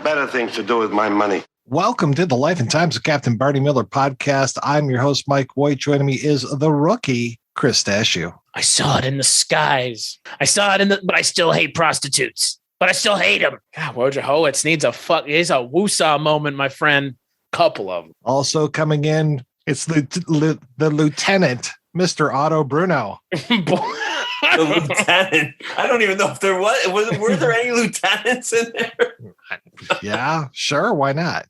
better things to do with my money. Welcome to the Life and Times of Captain Barney Miller podcast. I'm your host, Mike White. Joining me is the rookie, Chris Dashew. I saw it in the skies. I saw it but I still hate prostitutes. But I still hate them. God, Wojciechowicz needs he's a woosah moment, my friend. Couple of them. Also coming in, it's the lieutenant, Mr. Otto Bruno. The lieutenant. I don't even know if there were there any lieutenants in there? Yeah, sure. Why not?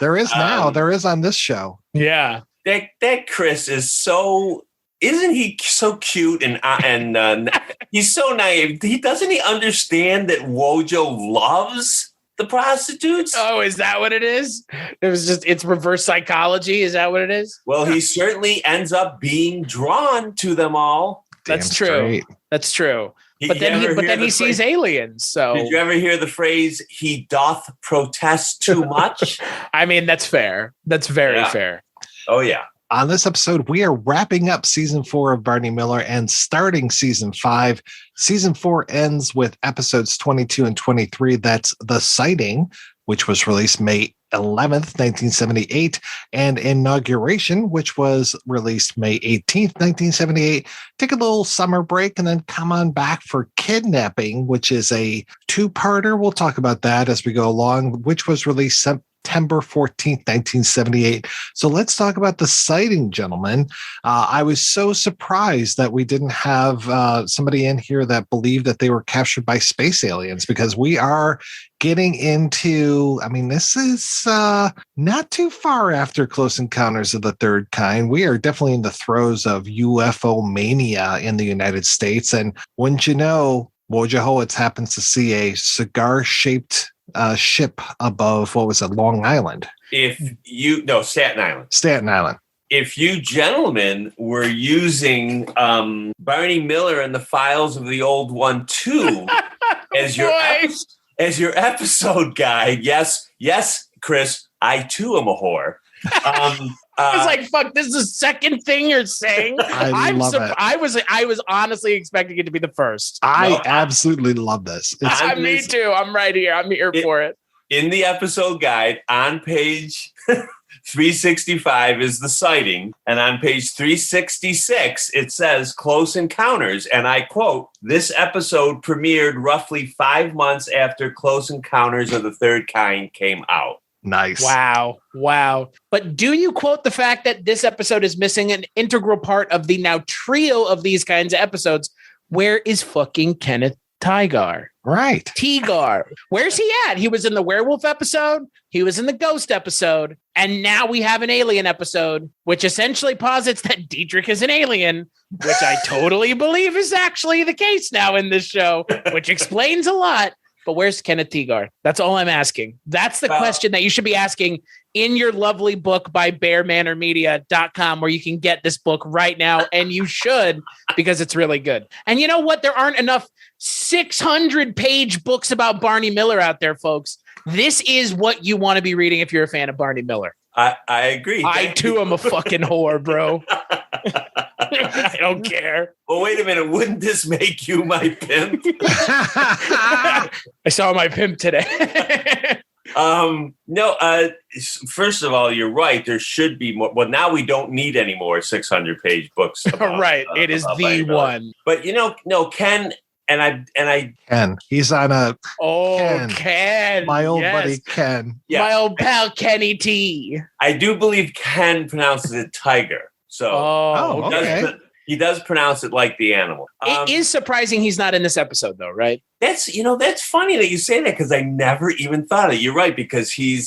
There is now. There is on this show. Yeah. That Chris is so. Isn't he so cute and he's so naive? Doesn't he understand that Wojo loves the prostitutes? Oh, is that what it is? It's reverse psychology. Is that what it is? Well, he certainly ends up being drawn to them all. That's true. That's true. But then he sees aliens. So did you ever hear the phrase "he doth protest too much"? I mean, that's fair. That's very fair. Oh yeah. On this episode, we are wrapping up season 4 of Barney Miller and starting season 5. Season 4 ends with episodes 22 and 23. That's The Sighting, which was released May 11th, 1978, and Inauguration, which was released May 18th, 1978. Take a little summer break and then come on back for Kidnapping, which is a two-parter. We'll talk about that as we go along, which was released September 14th, 1978. So let's talk about The Sighting, gentlemen. I was so surprised that we didn't have somebody in here that believed that they were captured by space aliens, because we are getting into, this is not too far after Close Encounters of the Third Kind. We are definitely in the throes of UFO mania in the United States. And wouldn't you know, Wojciechowicz happens to see a cigar-shaped ship above, Long Island? Staten Island. Staten Island. If you gentlemen were using Barney Miller and the Files of the Old One too as your episode guide, yes, Chris, I too am a whore. I was like, "Fuck! This is the second thing you're saying." I love it. I was honestly expecting it to be the first. I absolutely love this. Me too. I'm right here. I'm here for it. In the episode guide on page 365 is The Sighting, and on page 366 it says Close Encounters, and I quote, "This episode premiered roughly 5 months after Close Encounters of the Third Kind came out." Nice. Wow. But do you quote the fact that this episode is missing an integral part of the now trio of these kinds of episodes? Where is fucking Kenneth Tygar? Right. Tygar. Where's he at? He was in the werewolf episode. He was in the ghost episode. And now we have an alien episode, which essentially posits that Dietrich is an alien, which I totally believe is actually the case now in this show, which explains a lot. But where's Kenneth Tygar? That's all I'm asking. That's the question that you should be asking in your lovely book by bearmanormedia.com, where you can get this book right now. And you should, because it's really good. And you know what? There aren't enough 600-page books about Barney Miller out there, folks. This is what you want to be reading if you're a fan of Barney Miller. I agree. I too am a fucking whore, bro. I don't care. Well, wait a minute. Wouldn't this make you my pimp? I saw my pimp today. No. First of all, you're right. There should be more. Well, now we don't need any more 600-page books. Right. It is the one. But Ken. Ken, he's on a Ken. My old buddy Ken. Yes. My old pal Kenny T. I do believe Ken pronounces it tiger. So he does pronounce it like the animal. It is surprising he's not in this episode, though, right? That's funny that you say that, because I never even thought of it. You're right, because he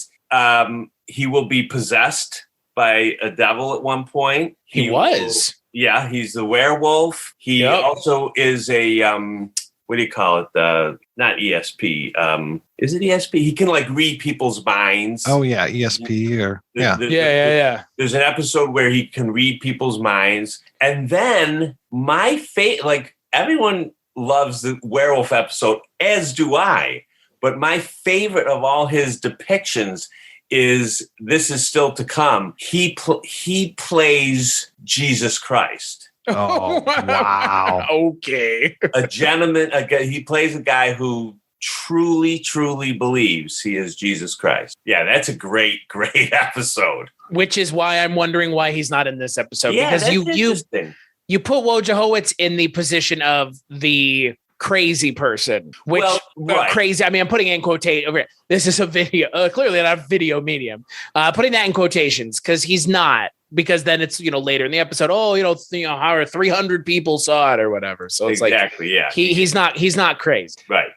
will be possessed by a devil at one point. He was. Yeah, he's the werewolf. He also is a what do you call it? Not ESP. Is it ESP? He can read people's minds. Oh yeah, ESP or yeah. There's an episode where he can read people's minds, and then everyone loves the werewolf episode, as do I. But my favorite of all his depictions is This Is Still to Come. He plays Jesus Christ. Oh, wow. Okay. A gentleman. He plays a guy who truly, truly believes he is Jesus Christ. Yeah, that's a great episode. Which is why I'm wondering why he's not in this episode. Yeah, because that's interesting. You put Wojciechowicz in the position of the crazy person, which crazy. I mean, I'm putting it in quotation. Okay, this is a video, clearly not a video medium. Putting that in quotations because he's not. Because then it's later in the episode. How 300 people saw it or whatever. So it's exactly, yeah. He's not crazy. Right.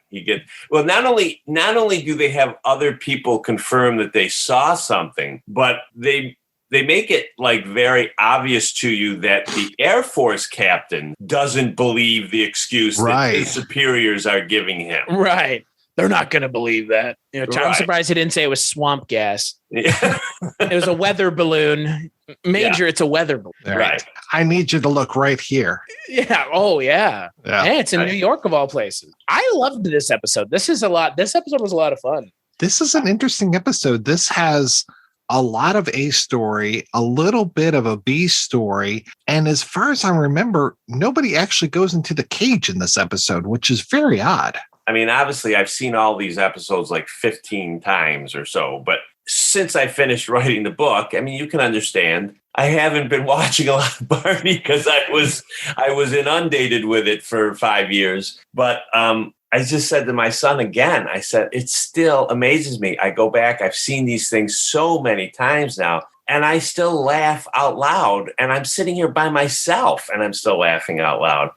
Not only do they have other people confirm that they saw something, but they make it like very obvious to you that the Air Force captain doesn't believe the excuse that his superiors are giving him. Right. They're not going to believe that. I'm surprised he didn't say it was swamp gas. Yeah. It was a weather balloon. Major, it's a weather balloon. Right. I need you to look right here. Yeah. Oh, yeah. Hey, it's in New York of all places. I loved this episode. This episode was a lot of fun. This is an interesting episode. This has a lot of A story, a little bit of a B story. And as far as I remember, nobody actually goes into the cage in this episode, which is very odd. I mean, obviously, I've seen all these episodes like 15 times or so, but since I finished writing the book, I mean, you can understand. I haven't been watching a lot of Barney because I was inundated with it for 5 years. But I just said to my son again, I said, it still amazes me. I go back, I've seen these things so many times now, and I still laugh out loud. And I'm sitting here by myself, and I'm still laughing out loud.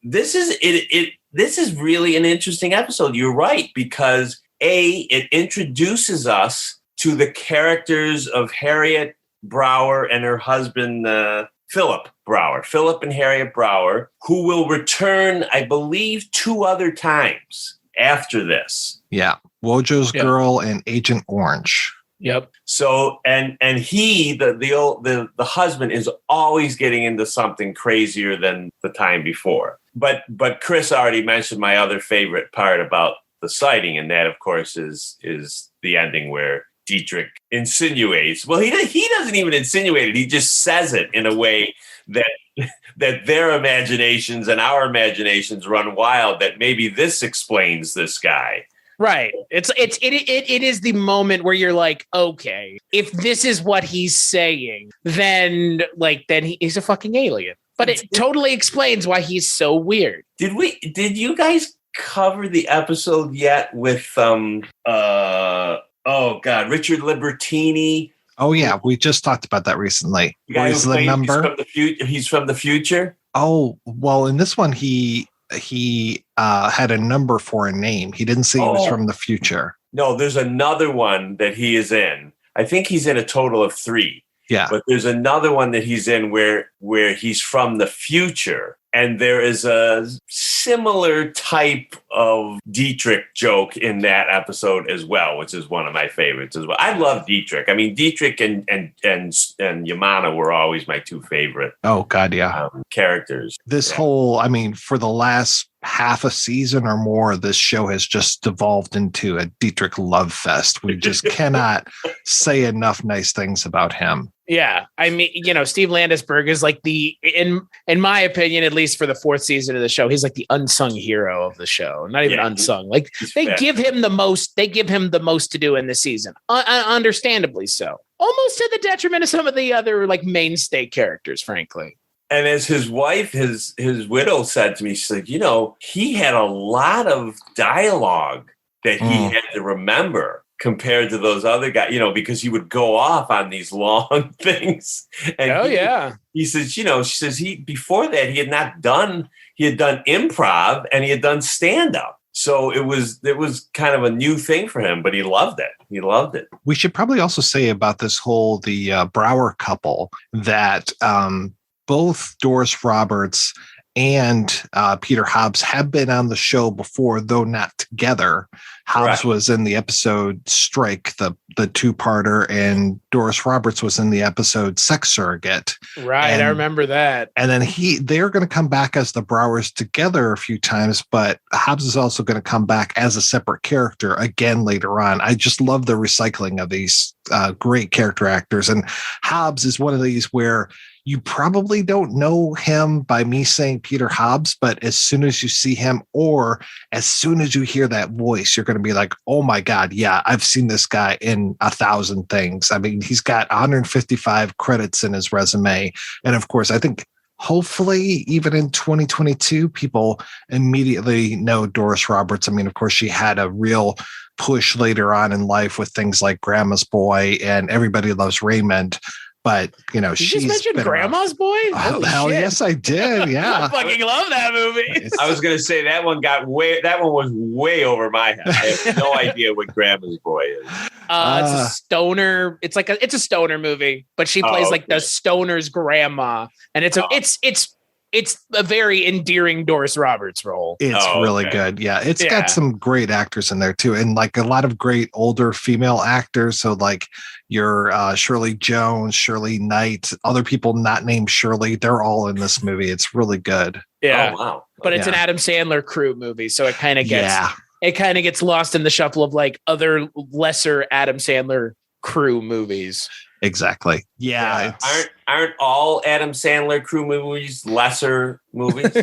This is really an interesting episode. You're right, because it introduces us to the characters of Harriet Brower and her husband, Philip and Harriet Brower, who will return, I believe, 2 other times after this. Yeah. Wojo's girl and Agent Orange. Yep. So, and he, the husband, is always getting into something crazier than the time before. But Chris already mentioned my other favorite part about the sighting, and that, of course, is the ending where Dietrich insinuates. Well, he doesn't even insinuate it. He just says it in a way that their imaginations and our imaginations run wild. That maybe this explains this guy. Right. It is the moment where you're like, okay, if this is what he's saying, then he's a fucking alien. But it totally explains why he's so weird. Did you guys cover the episode yet with Richard Libertini? Oh yeah, we just talked about that recently. What is the number? He's from the future. Oh, well, in this one he had a number for a name. He didn't say he was from the future. No, there's another one that he is in. I think he's in a total of 3. Yeah. But there's another one that he's in where he's from the future. And there is a similar type of Dietrich joke in that episode as well, which is one of my favorites as well. I love Dietrich. I mean, Dietrich and Yamana were always my 2 favorite. Oh God, yeah. Characters. This whole, I mean, for the last half a season or more, this show has just devolved into a Dietrich love fest. We just cannot say enough nice things about him. Yeah. I mean, Steve Landesberg is like in my opinion, at least for the 4th season of the show, he's like the unsung hero of the show. Not even unsung. Like they give him the most to do in the season. Understandably so. Almost to the detriment of some of the other like mainstay characters, frankly. And as his wife, his widow said to me, she said, he had a lot of dialogue that he had to remember compared to those other guys, because he would go off on these long things. And he says, she says before that he had done improv and he had done stand-up. So it was kind of a new thing for him, but he loved it. We should probably also say about this whole, the Brower couple, that both Doris Roberts and Peter Hobbs have been on the show before, though not together. Hobbs was in the episode Strike, the 2-parter, and Doris Roberts was in the episode Sex Surrogate. Right, I remember that. And then they're going to come back as the Browers together a few times, but Hobbs is also going to come back as a separate character again later on. I just love the recycling of these great character actors. And Hobbs is one of these where You probably don't know him by me saying Peter Hobbs, but as soon as you see him or as soon as you hear that voice, you're going to be like, oh my God, yeah, I've seen this guy in 1,000 things. I mean, he's got 155 credits in his resume. And of course, I think hopefully even in 2022, people immediately know Doris Roberts. I mean, of course, she had a real push later on in life with things like Grandma's Boy and Everybody Loves Raymond. But, you know, you just mentioned Grandma's Boy? Oh, hell shit. Yes, I did. Yeah. I fucking love that movie. I was going to say that one was way over my head. I have no idea what Grandma's Boy is. It's a stoner. It's a stoner movie, but she plays like the stoner's grandma. And it's a very endearing Doris Roberts role. It's really good. Yeah. It's got some great actors in there too. And like a lot of great older female actors. So like your Shirley Jones, Shirley Knight, other people not named Shirley, they're all in this movie. It's really good. Yeah. Oh, wow. But it's an Adam Sandler crew movie. So it kind of gets lost in the shuffle of like other lesser Adam Sandler crew movies. Exactly. Yeah. Aren't all Adam Sandler crew movies lesser movies?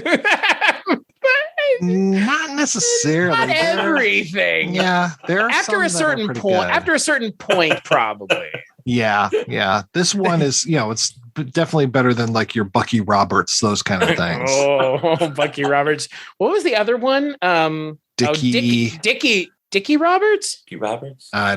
Not necessarily. Not everything. Yeah. There are after a certain point. After a certain point, probably. Yeah. This one is, it's definitely better than like your Bucky Roberts, those kind of things. Bucky Roberts. What was the other one? Dickie Roberts? Dickie Roberts?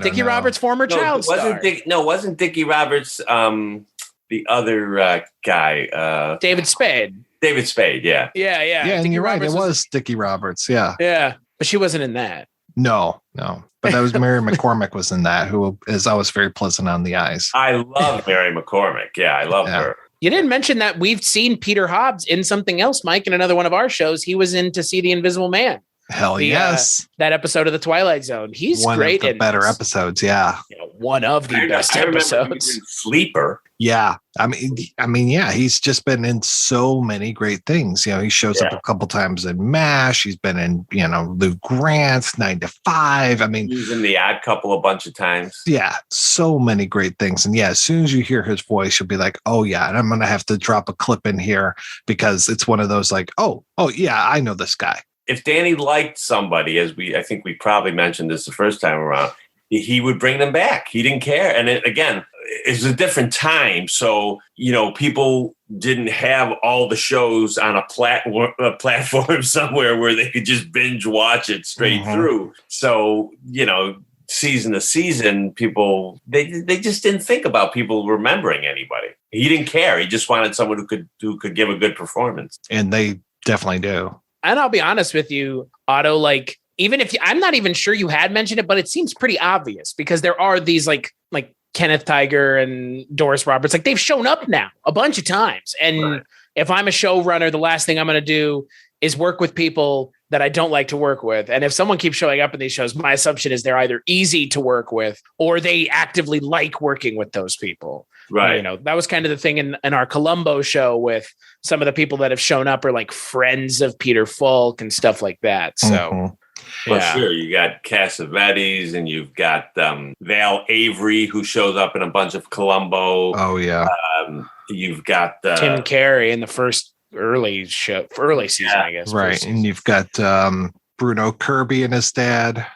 Dickie Roberts, former child star. Wasn't Dickie Roberts the other guy? David Spade. David Spade, yeah. Yeah. Yeah, and you're right. It was Dickie Roberts, yeah. Yeah, but she wasn't in that. No. But that was Mary McCormick was in that, who is always very pleasant on the eyes. I love Mary McCormick. Yeah, I love her. You didn't mention that we've seen Peter Hobbs in something else, Mike, in another one of our shows. He was in To See the Invisible Man. Hell yes. That episode of The Twilight Zone. He's one great. One of the better episodes, yeah. One of the best episodes. Sleeper. Yeah. I mean, yeah, he's just been in so many great things. He shows up a couple times in MASH. He's been in, Lou Grant's 9 to 5. I mean, he's in The Odd Couple a bunch of times. Yeah, so many great things. And yeah, as soon as you hear his voice, you'll be like, oh yeah, and I'm going to have to drop a clip in here because it's one of those like, oh yeah, I know this guy. If Danny liked somebody, I think we probably mentioned this the first time around, he would bring them back. He didn't care. And again, it's a different time. So, people didn't have all the shows on a platform somewhere where they could just binge watch it straight through. So, season to season, people, they just didn't think about people remembering anybody. He didn't care. He just wanted someone who could give a good performance. And they definitely do. And I'll be honest with you, Otto, like, even if I'm not even sure you had mentioned it, but it seems pretty obvious because there are these like Kenneth Tiger and Doris Roberts, like they've shown up now a bunch of times. And if I'm a showrunner, the last thing I'm going to do is work with people that I don't like to work with. And if someone keeps showing up in these shows, my assumption is they're either easy to work with or they actively like working with those people. Right. That was kind of the thing in our Columbo show with some of the people that have shown up are like friends of Peter Falk and stuff like that. So, Well, sure. You got Cassavetes and you've got Val Avery, who shows up in a bunch of Columbo. Oh, yeah. You've got Tim Carey in the first early season, I guess. Right. And you've got Bruno Kirby and his dad.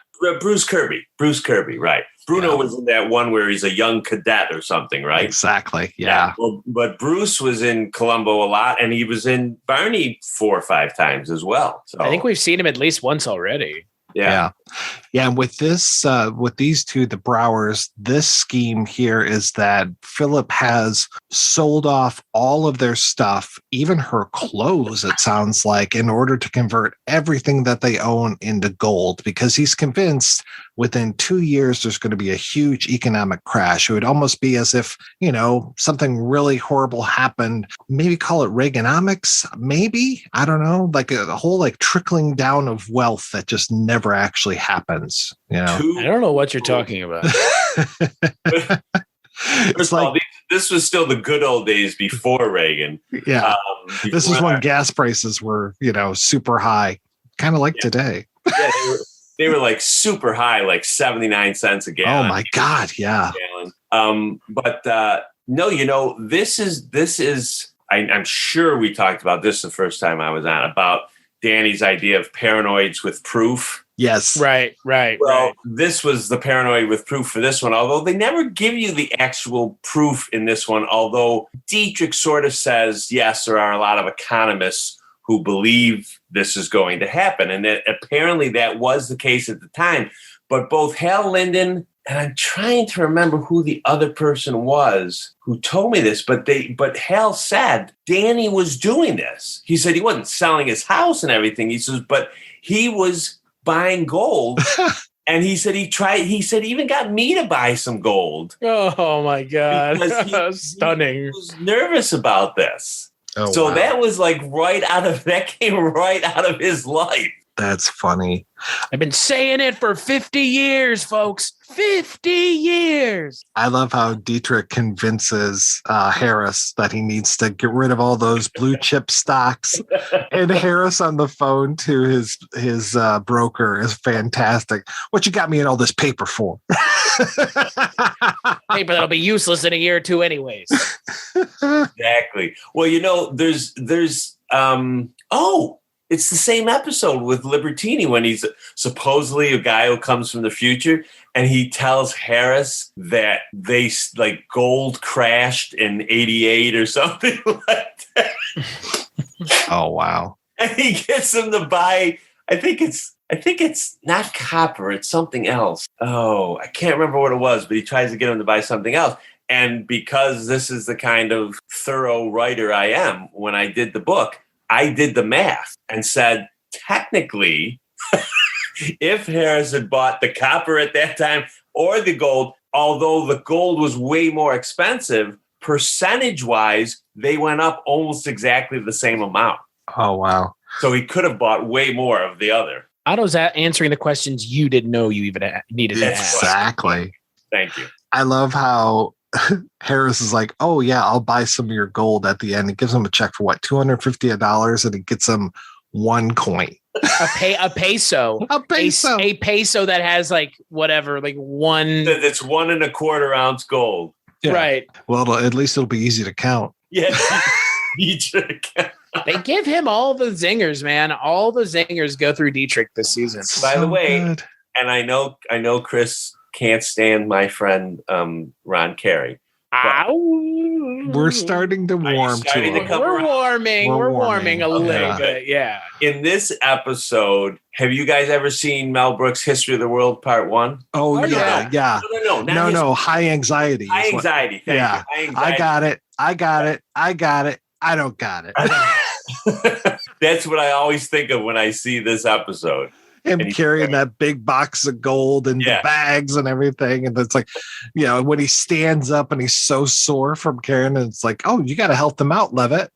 Bruce Kirby, right. Bruno was in that one where he's a young cadet or something, right? Exactly, yeah. Well, but Bruce was in Columbo a lot, and he was in Barney 4 or 5 times as well. So I think we've seen him at least once already. Yeah. And with this, with these two, the Browers, this scheme here is that Philip has sold off all of their stuff, even her clothes, it sounds like, in order to convert everything that they own into gold, because he's convinced within 2 years, there's going to be a huge economic crash. It would almost be as if, something really horrible happened. Maybe call it Reaganomics. Maybe, I don't know, like a whole like trickling down of wealth that just never actually happens. I don't know what you're talking about. First of all, this was still the good old days before Reagan. Yeah. This is when gas prices were, super high, kind of like today. Yeah, they were like super high, like 79 cents a gallon. Oh my God. Yeah. But No, this is. I'm sure we talked about this the first time I was on, about Danny's idea of paranoids with proof. Yes. Right. Well, this was the paranoid with proof for this one, although they never give you the actual proof in this one, although Dietrich sort of says, yes, there are a lot of economists who believe this is going to happen. And that apparently that was the case at the time. But both Hal Linden, and I'm trying to remember who the other person was who told me this, but Hal said Danny was doing this. He said he wasn't selling his house and everything. He says, but he was buying gold. And he said he even got me to buy some gold. Oh my God. Stunning. He was nervous about this. Oh, so wow. that came right out of his life. That's funny. I've been saying it for 50 years, folks. 50 years. I love how Dietrich convinces Harris that he needs to get rid of all those blue chip stocks. And Harris on the phone to his broker is fantastic. What you got me in all this paper for? Paper that'll be useless in a year or two anyways. Exactly. Well, there's it's the same episode with Libertini when he's supposedly a guy who comes from the future, and he tells Harris that they like gold crashed in '88 or something like that. Oh wow! And he gets him to buy. I think it's not copper. It's something else. Oh, I can't remember what it was, but he tries to get him to buy something else. And because this is the kind of thorough writer I am, when I did the book, I did the math and said, technically, if Harris had bought the copper at that time or the gold, although the gold was way more expensive, percentage-wise, they went up almost exactly the same amount. Oh, wow. So he could have bought way more of the other. Otto's answering the questions you didn't know you even needed to ask. Exactly. Thank you. I love how Harris is like, oh yeah, I'll buy some of your gold at the end. He gives him a check for what, $250, and he gets him one coin. A peso. A peso. A peso that has like whatever, like one. That's 1 1/4 ounce gold. Yeah. Right. Well, at least it'll be easy to count. Yeah. They give him all the zingers, man. All the zingers go through Dietrich this season. By the way, good. and I know Chris can't stand my friend Ron Carey. We're starting to warm to it. We're warming a little bit. Yeah. In this episode, have you guys ever seen Mel Brooks' History of the World Part 1? Oh, yeah. No. High anxiety. High anxiety. Thank you. High anxiety. I got it. I don't got it. That's what I always think of when I see this episode. Him carrying that big box of gold and the bags and everything. And it's like, when he stands up and he's so sore from carrying it, it's like, oh, you got to help him out, Levitt.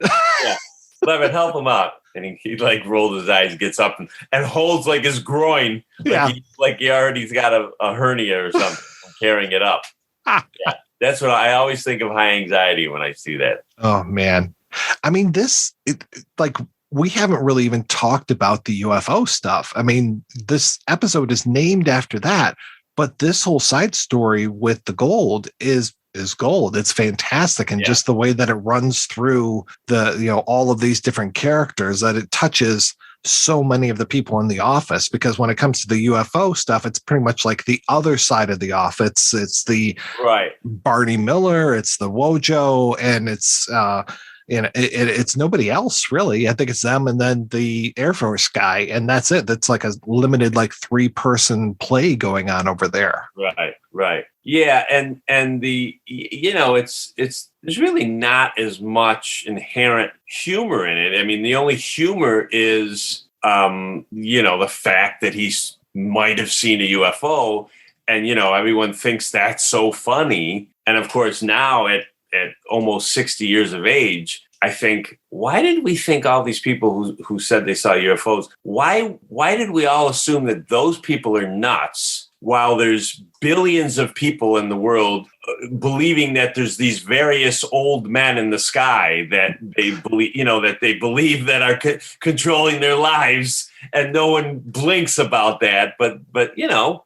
Yeah. Levitt, help him out. And he like rolls his eyes, gets up and holds like his groin. Like he already's got a hernia or something from carrying it up. Yeah. That's what I always think of high anxiety when I see that. Oh, man. I mean, we haven't really even talked about the UFO stuff. I mean, this episode is named after that, but this whole side story with the gold is gold. It's fantastic. And just the way that it runs through all of these different characters, that it touches so many of the people in the office, because when it comes to the UFO stuff, it's pretty much like the other side of the office. It's the Barney Miller, it's the Wojo, and it's, it's nobody else really. I think it's them and then the Air Force guy, and that's it. That's like a limited 3-person play going on over there. Right. Yeah, and the it's there's really not as much inherent humor in it. I mean, the only humor is the fact that he might have seen a UFO, and everyone thinks that's so funny. And of course, now at almost 60 years of age, I think, why did we think all these people who said they saw UFOs, why did we all assume that those people are nuts while there's billions of people in the world believing that there's these various old men in the sky that they believe that are controlling their lives, and no one blinks about that. But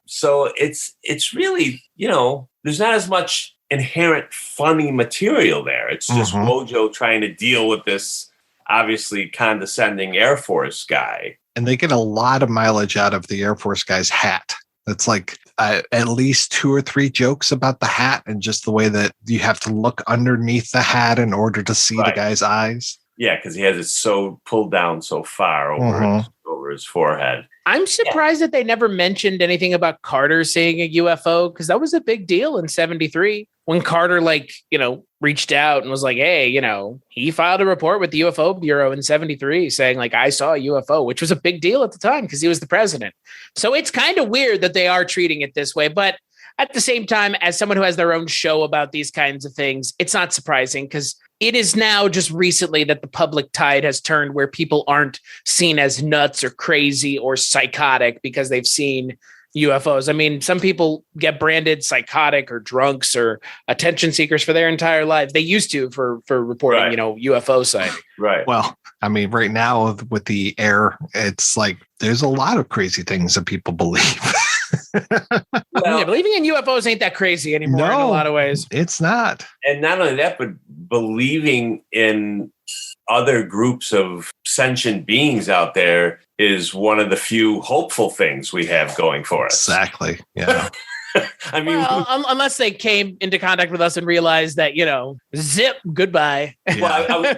so it's really, there's not as much inherent funny material there. It's just Wojo trying to deal with this obviously condescending Air Force guy. And they get a lot of mileage out of the Air Force guy's hat. It's like at least 2 or 3 jokes about the hat and just the way that you have to look underneath the hat in order to see the guy's eyes. Yeah, because he has it so pulled down so far over his forehead. I'm surprised that they never mentioned anything about Carter seeing a UFO, because that was a big deal in 73 when Carter, reached out and was like, hey, he filed a report with the UFO Bureau in 73 saying, I saw a UFO, which was a big deal at the time because he was the president. So it's kind of weird that they are treating it this way. But at the same time, as someone who has their own show about these kinds of things, it's not surprising because it is now just recently that the public tide has turned where people aren't seen as nuts or crazy or psychotic because they've seen UFOs. I mean, some people get branded psychotic or drunks or attention seekers for their entire lives. They used to for reporting, UFO sightings. Right. Well, I mean, right now with the air, it's like there's a lot of crazy things that people believe. Believing in UFOs ain't that crazy anymore in a lot of ways. It's not. And not only that, but believing in other groups of sentient beings out there is one of the few hopeful things we have going for us. Exactly. Yeah. I mean, unless they came into contact with us and realized that, zip, goodbye. Yeah. Well,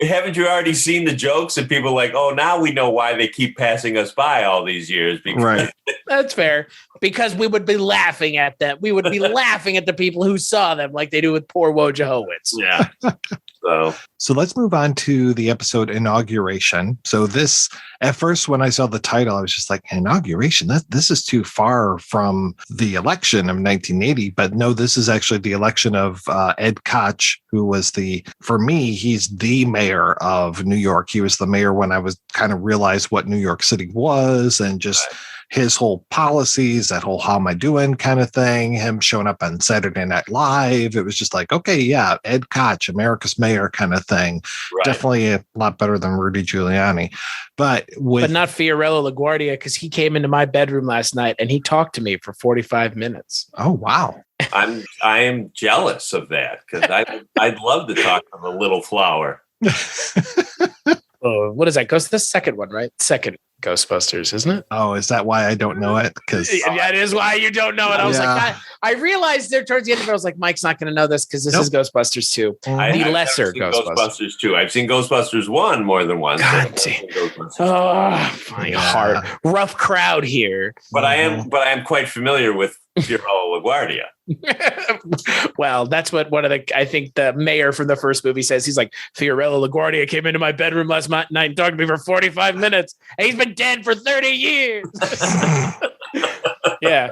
haven't you already seen the jokes and people like, oh, now we know why they keep passing us by all these years? Because right. That's fair. Because we would be laughing at them. We would be laughing at the people who saw them like they do with poor Wojciechowicz. Yeah. So let's move on to the episode Inauguration. So this, at first, when I saw the title, I was just like, Inauguration? This is too far from the election of 1980. But no, this is actually the election of Ed Koch, who was for me, he's the mayor of New York. He was the mayor when I was kind of realized what New York City was and just his whole policies, that whole how am I doing kind of thing, him showing up on Saturday Night Live. It was just like, okay, yeah, Ed Koch, America's mayor kind of thing. Right. Definitely a lot better than Rudy Giuliani. But not Fiorello LaGuardia, because he came into my bedroom last night and he talked to me for 45 minutes. Oh, wow. I am jealous of that because I'd love to talk to the little flower. Oh, what is that? Ghost? The second one, right? Second Ghostbusters, isn't it? Oh, is that why I don't know it? Because that is why you don't know it. I was like, I realized there towards the end of it, I was like, Mike's not going to know this because this is Ghostbusters 2, the lesser Ghostbusters 2. I've seen Ghostbusters 1 more than once. God damn. My heart, rough crowd here. But I am quite familiar with Fiorello LaGuardia. Well, that's what I think the mayor from the first movie says. He's like, Fiorello LaGuardia came into my bedroom last night and talked to me for 45 minutes. And he's been dead for 30 years. Yeah.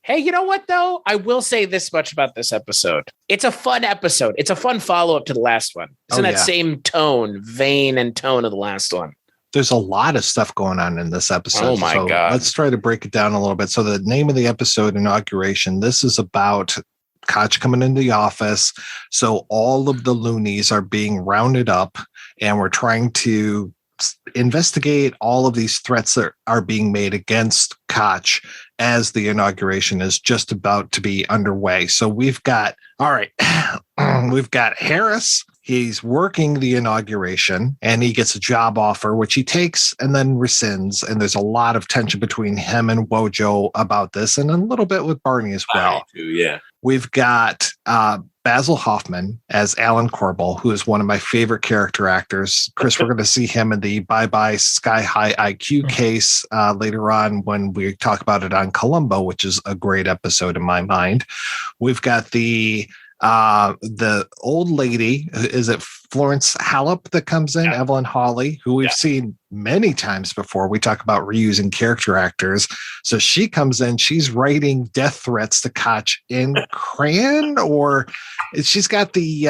Hey, you know what, though? I will say this much about this episode. It's a fun episode. It's a fun follow-up to the last one. It's in that same vein and tone of the last one. There's a lot of stuff going on in this episode. Oh, my God. Let's try to break it down a little bit. So the name of the episode, Inauguration, this is about Koch coming into the office. So all of the loonies are being rounded up, and we're trying to investigate all of these threats that are being made against Koch as the inauguration is just about to be underway. So we've got Harris. He's working the inauguration and he gets a job offer, which he takes and then rescinds. And there's a lot of tension between him and Wojo about this, and a little bit with Barney as well. Yeah. We've got Basil Hoffman as Alan Corbel, who is one of my favorite character actors. Chris, we're going to see him in the Bye Bye Sky High IQ case later on when we talk about it on Columbo, which is a great episode in my mind. We've got the old lady, is it Florence Hallop that comes in, Evelyn Hawley, who we've seen many times before. We talk about reusing character actors. So she comes in, she's writing death threats to Koch in crayon, or she's got the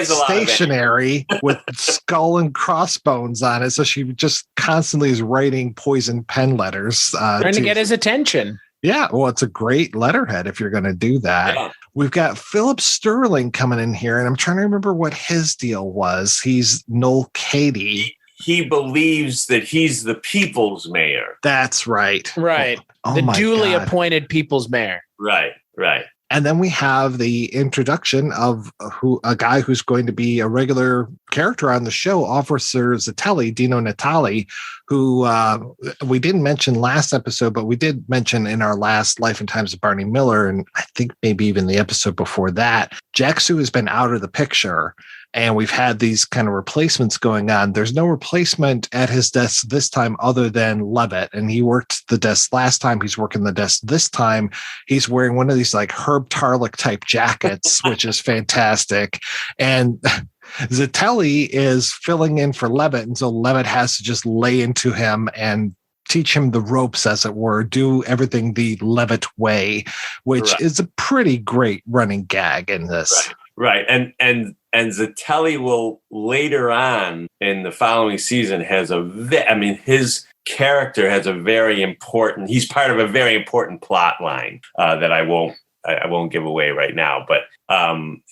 stationery with skull and crossbones on it. So she just constantly is writing poison pen letters. Trying to get his attention. Yeah, well, it's a great letterhead if you're going to do that. Yeah. We've got Philip Sterling coming in here, and I'm trying to remember what his deal was. He's Noel Cady. He believes that he's the people's mayor. That's right. Right. The duly appointed people's mayor. Right. And then we have the introduction of a guy who's going to be a regular character on the show, Officer Zatelli, Dino Natali, who we didn't mention last episode, but we did mention in our last Life and Times of Barney Miller, and I think maybe even the episode before that. Jack Sue has been out of the picture, and we've had these kind of replacements going on. There's no replacement at his desk this time other than Levitt, and he worked the desk last time. He's working the desk this time. He's wearing one of these like Herb Tarlick type jackets, which is fantastic. And Zatelli is filling in for Levitt, and so Levitt has to just lay into him and teach him the ropes, as it were, do everything the Levitt way, which is a pretty great running gag in this. Right. And Zatelli will later on in the following season his character has a very important, he's part of a very important plot line that I won't give away right now, but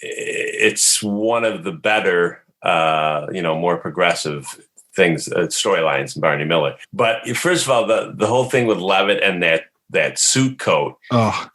it's one of the better, more progressive things, storylines in Barney Miller. But first of all, the whole thing with Levitt and that suit coat. Oh.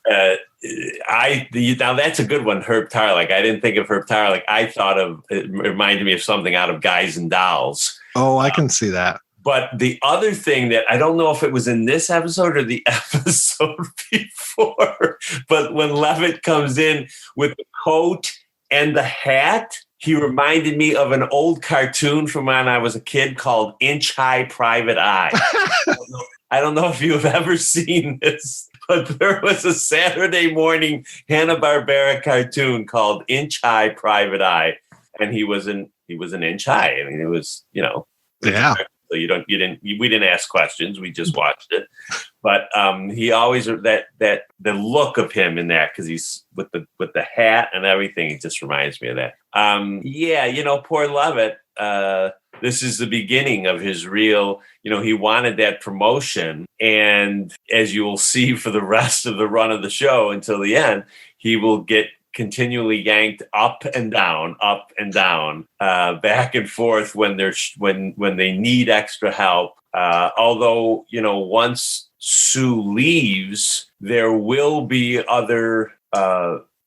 Now that's a good one, Herb Tarlick. I didn't think of Herb Tarlick. I thought it reminded me of something out of Guys and Dolls. Oh, I can see that. But the other thing that I don't know if it was in this episode or the episode before, but when Levitt comes in with the coat and the hat, he reminded me of an old cartoon from when I was a kid called Inch High Private Eye. I don't know if you have ever seen this, but there was a Saturday morning Hanna-Barbera cartoon called Inch High Private Eye, and he was an inch high. I mean, it was, yeah. So we didn't ask questions. We just watched it. But he always the look of him in that, because he's with the hat and everything, it just reminds me of that. Poor Levitt. This is the beginning of his real, he wanted that promotion. And as you will see for the rest of the run of the show until the end, he will get continually yanked up and down, back and forth when they need extra help. Although, once Sue leaves, there will be other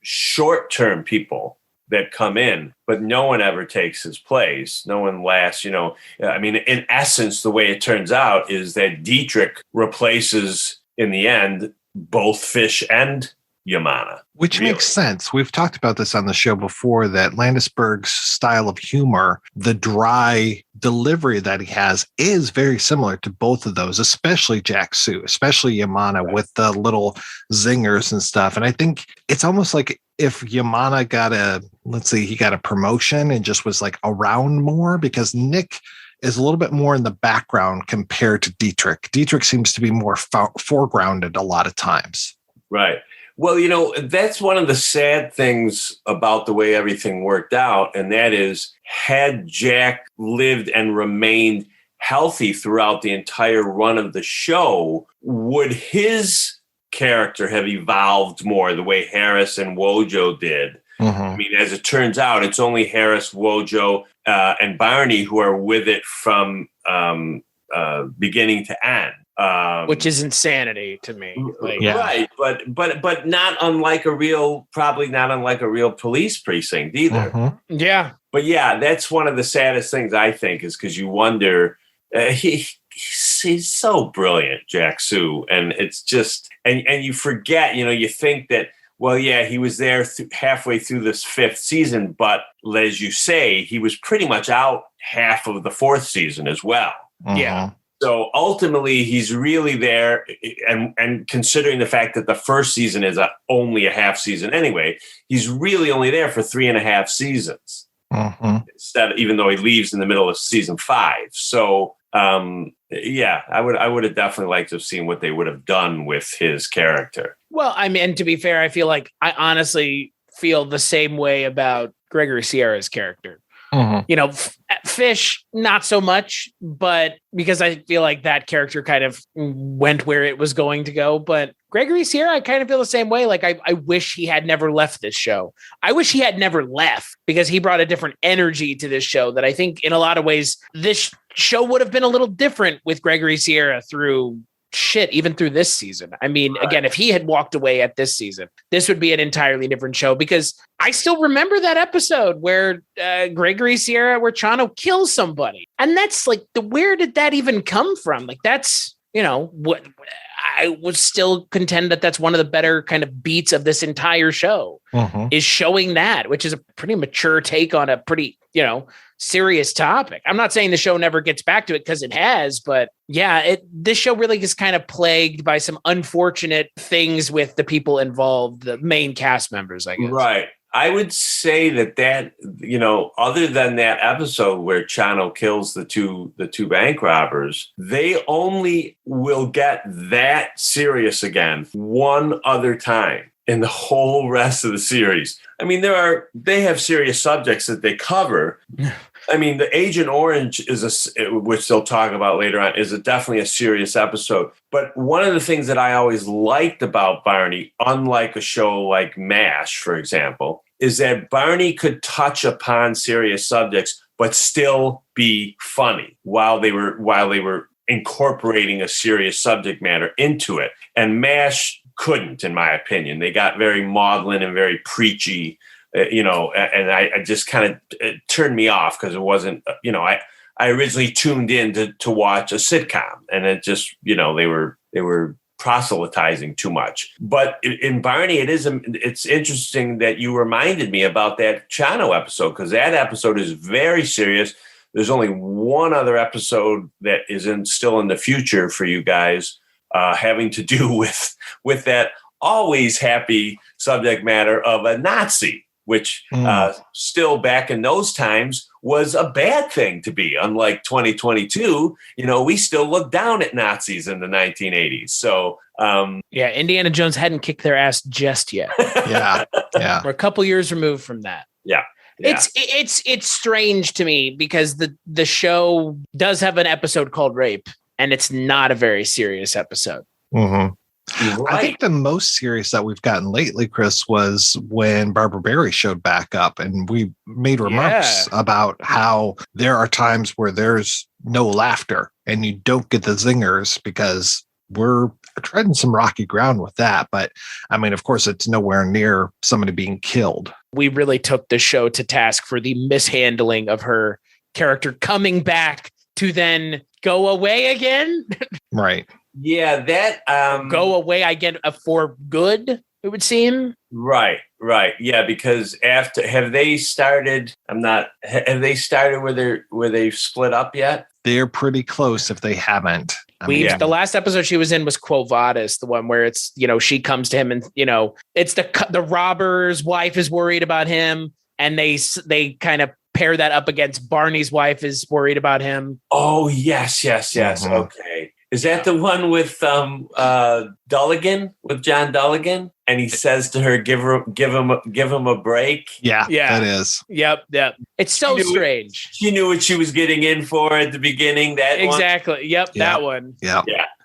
short-term people that come in, but no one ever takes his place. No one lasts, in essence, the way it turns out is that Dietrich replaces, in the end, both Fish and Yamana. Which makes sense. We've talked about this on the show before, that Landisberg's style of humor, the dry delivery that he has, is very similar to both of those, especially Jack Sue, especially Yamana, with the little zingers and stuff. And I think it's almost like if Yamana got a promotion and just was like around more, because Nick is a little bit more in the background compared to Dietrich. Dietrich seems to be more foregrounded a lot of times. Right. Well, that's one of the sad things about the way everything worked out. And that is, had Jack lived and remained healthy throughout the entire run of the show, would his character have evolved more the way Harris and Wojo did? Mm-hmm. I mean, as it turns out, it's only Harris, Wojo, and Barney who are with it from beginning to end. Which is insanity to me. Right, but not unlike probably not unlike a real police precinct either. Mm-hmm. Yeah. But yeah, that's one of the saddest things, I think, is because you wonder, he's so brilliant, Jack Sue, and it's just, and you forget, you think that, well, yeah, he was there halfway through this fifth season, but as you say, he was pretty much out half of the fourth season as well. Mm-hmm. Yeah. So ultimately, he's really there, and considering the fact that the first season is only a half season anyway, he's really only there for 3.5 seasons. Mm-hmm. Even though he leaves in the middle of season 5. So I would have definitely liked to have seen what they would have done with his character. Well, I mean, to be fair, I feel like I honestly feel the same way about Gregory Sierra's character. Mm-hmm. Fish, not so much, but because I feel like that character kind of went where it was going to go. But Gregory Sierra, I kind of feel the same way. Like, I wish he had never left this show. I wish he had never left, because he brought a different energy to this show that I think in a lot of ways, this show would have been a little different with Gregory Sierra through shit, even through this season. I mean, again, if he had walked away at this season, this would be an entirely different show, because I still remember that episode where Gregory Sierra, where Chano kills somebody. And that's like, where did that even come from? Like, that's, what I would still contend that that's one of the better kind of beats of this entire show, is showing that, which is a pretty mature take on a pretty, serious topic. I'm not saying the show never gets back to it, because it has, but yeah, this show really is kind of plagued by some unfortunate things with the people involved, the main cast members, I guess. Right. I would say that, other than that episode where Chano kills the two bank robbers, they only will get that serious again one other time in the whole rest of the series. I mean, they have serious subjects that they cover. I mean, the Agent Orange which they'll talk about later on, is definitely a serious episode. But one of the things that I always liked about Barney, unlike a show like MASH, for example, is that Barney could touch upon serious subjects but still be funny while they were incorporating a serious subject matter into it. And MASH couldn't, in my opinion. They got very maudlin and very preachy, and I just kind of, it turned me off, because it wasn't, I originally tuned in to watch a sitcom, and it just, they were proselytizing too much. But in Barney, it's interesting that you reminded me about that Chano episode, because that episode is very serious. There's only one other episode that is still in the future for you guys, having to do with that always happy subject matter of a Nazi, which still back in those times was a bad thing to be. Unlike 2022, we still look down at Nazis in the 1980s. So Indiana Jones hadn't kicked their ass just yet. Yeah. We're a couple years removed from that. Yeah. It's strange to me, because the show does have an episode called Rape, and it's not a very serious episode. Right. Right. I think the most serious that we've gotten lately, Chris, was when Barbara Barry showed back up, and we made remarks about how there are times where there's no laughter and you don't get the zingers, because we're treading some rocky ground with that. But I mean, of course, it's nowhere near somebody being killed. We really took the show to task for the mishandling of her character coming back to then go away again. Right. Yeah, that go away again for good, it would seem. Right. Yeah, because have they started where they've split up yet? They're pretty close if they haven't. The last episode she was in was Quo Vadis, the one where it's, she comes to him and, it's the robber's wife is worried about him, and they kind of pair that up against Barney's wife is worried about him. Oh, yes. Okay. Is that the one with Dulligan, with John Dulligan? And he says to her, give him a break. Yeah, that is. Yep. It's so strange. She knew what she was getting in for at the beginning. That exactly. One? Yep, that one. Yeah.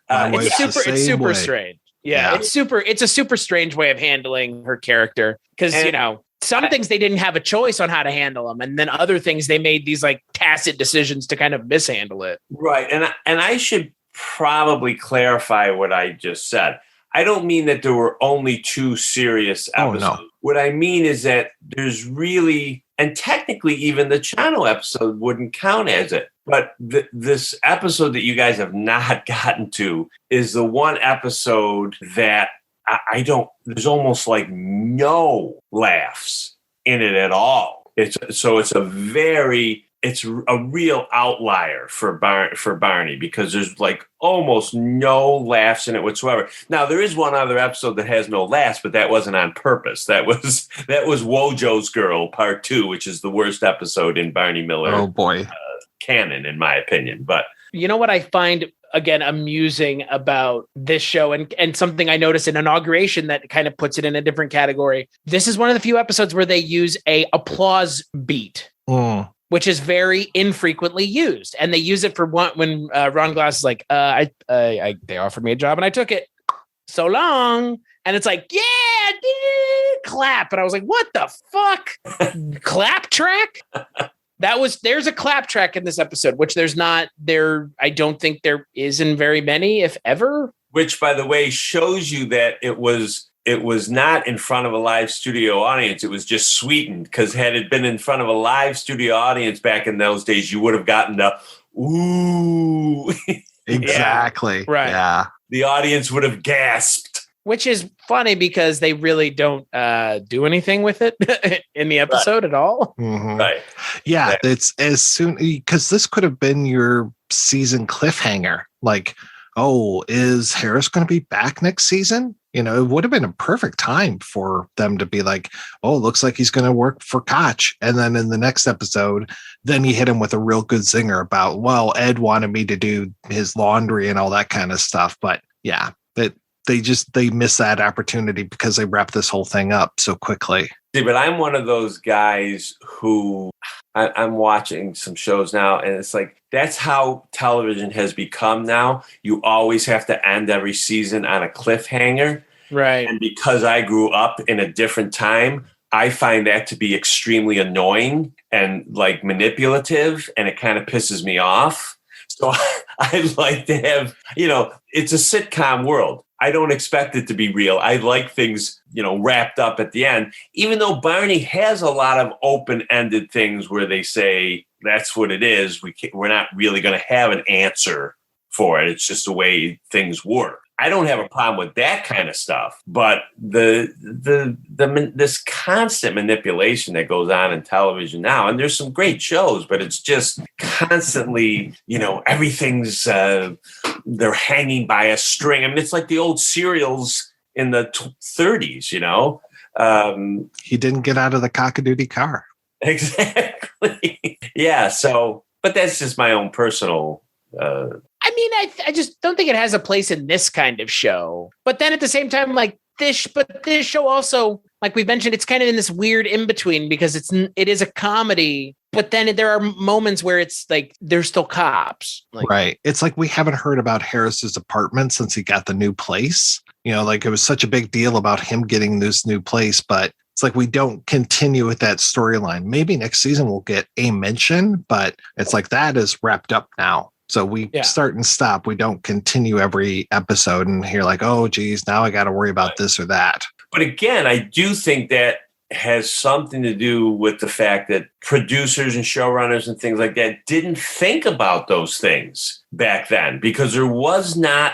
It's super strange. Yeah, it's a super strange way of handling her character, because some things they didn't have a choice on how to handle them, and then other things they made these like tacit decisions to kind of mishandle it. Right, and I should probably clarify what I just said. I don't mean that there were only two serious episodes. Oh, no. What I mean is that there's really, and technically even the Chano episode wouldn't count as it, but this episode that you guys have not gotten to is the one episode that there's almost like no laughs in it at all. It's a real outlier for Barney, because there's like almost no laughs in it whatsoever. Now, there is one other episode that has no laughs, but that wasn't on purpose. That was Wojo's Girl Part 2, which is the worst episode in Barney Miller canon, in my opinion. But you know what I find, again, amusing about this show, and something I noticed in Inauguration that kind of puts it in a different category. This is one of the few episodes where they use a applause beat. Which is very infrequently used. And they use it for when Ron Glass is like, they offered me a job and I took it. So long. And it's like, yeah, clap. And I was like, what the fuck? Clap track? There's a clap track in this episode, which there's not there. I don't think there is in very many, if ever. Which, by the way, shows you that it was not in front of a live studio audience. It was just sweetened, because had it been in front of a live studio audience back in those days, you would have gotten the ooh. Exactly. Yeah, right. Yeah. The audience would have gasped. Which is funny because they really don't do anything with it in the episode at all. Mm-hmm. Right. Yeah, it's as soon, because this could have been your season cliffhanger. Like, oh, is Harris going to be back next season? You know, it would have been a perfect time for them to be like, oh, it looks like he's going to work for Koch. And then in the next episode, then you hit him with a real good zinger about, well, Ed wanted me to do his laundry and all that kind of stuff. But yeah, they missed that opportunity because they wrapped this whole thing up so quickly. See, but I'm one of those guys who I'm watching some shows now, and it's like, that's how television has become now. You always have to end every season on a cliffhanger. Right. And because I grew up in a different time, I find that to be extremely annoying and like manipulative, and it kind of pisses me off. So I like to have, it's a sitcom world. I don't expect it to be real. I like things, wrapped up at the end, even though Barney has a lot of open-ended things where they say, that's what it is. We're not really going to have an answer for it. It's just the way things work. I don't have a problem with that kind of stuff, but this constant manipulation that goes on in television now, and there's some great shows, but it's just constantly, everything's they're hanging by a string. I mean, it's like the old serials in the 30s. He didn't get out of the cockadoodie car. Exactly. Yeah. So, but that's just my own personal. I just don't think it has a place in this kind of show. But then at the same time, like this show also, like we mentioned, it's kind of in this weird in between because it is a comedy, but then there are moments where it's like there's still cops. Right. It's like we haven't heard about Harris's apartment since he got the new place. Like it was such a big deal about him getting this new place, but it's like we don't continue with that storyline. Maybe next season we'll get a mention, but it's like that is wrapped up now. So we start and stop. We don't continue every episode and hear like, oh, geez, now I got to worry about this or that. But again, I do think that has something to do with the fact that producers and showrunners and things like that didn't think about those things back then, because there was not,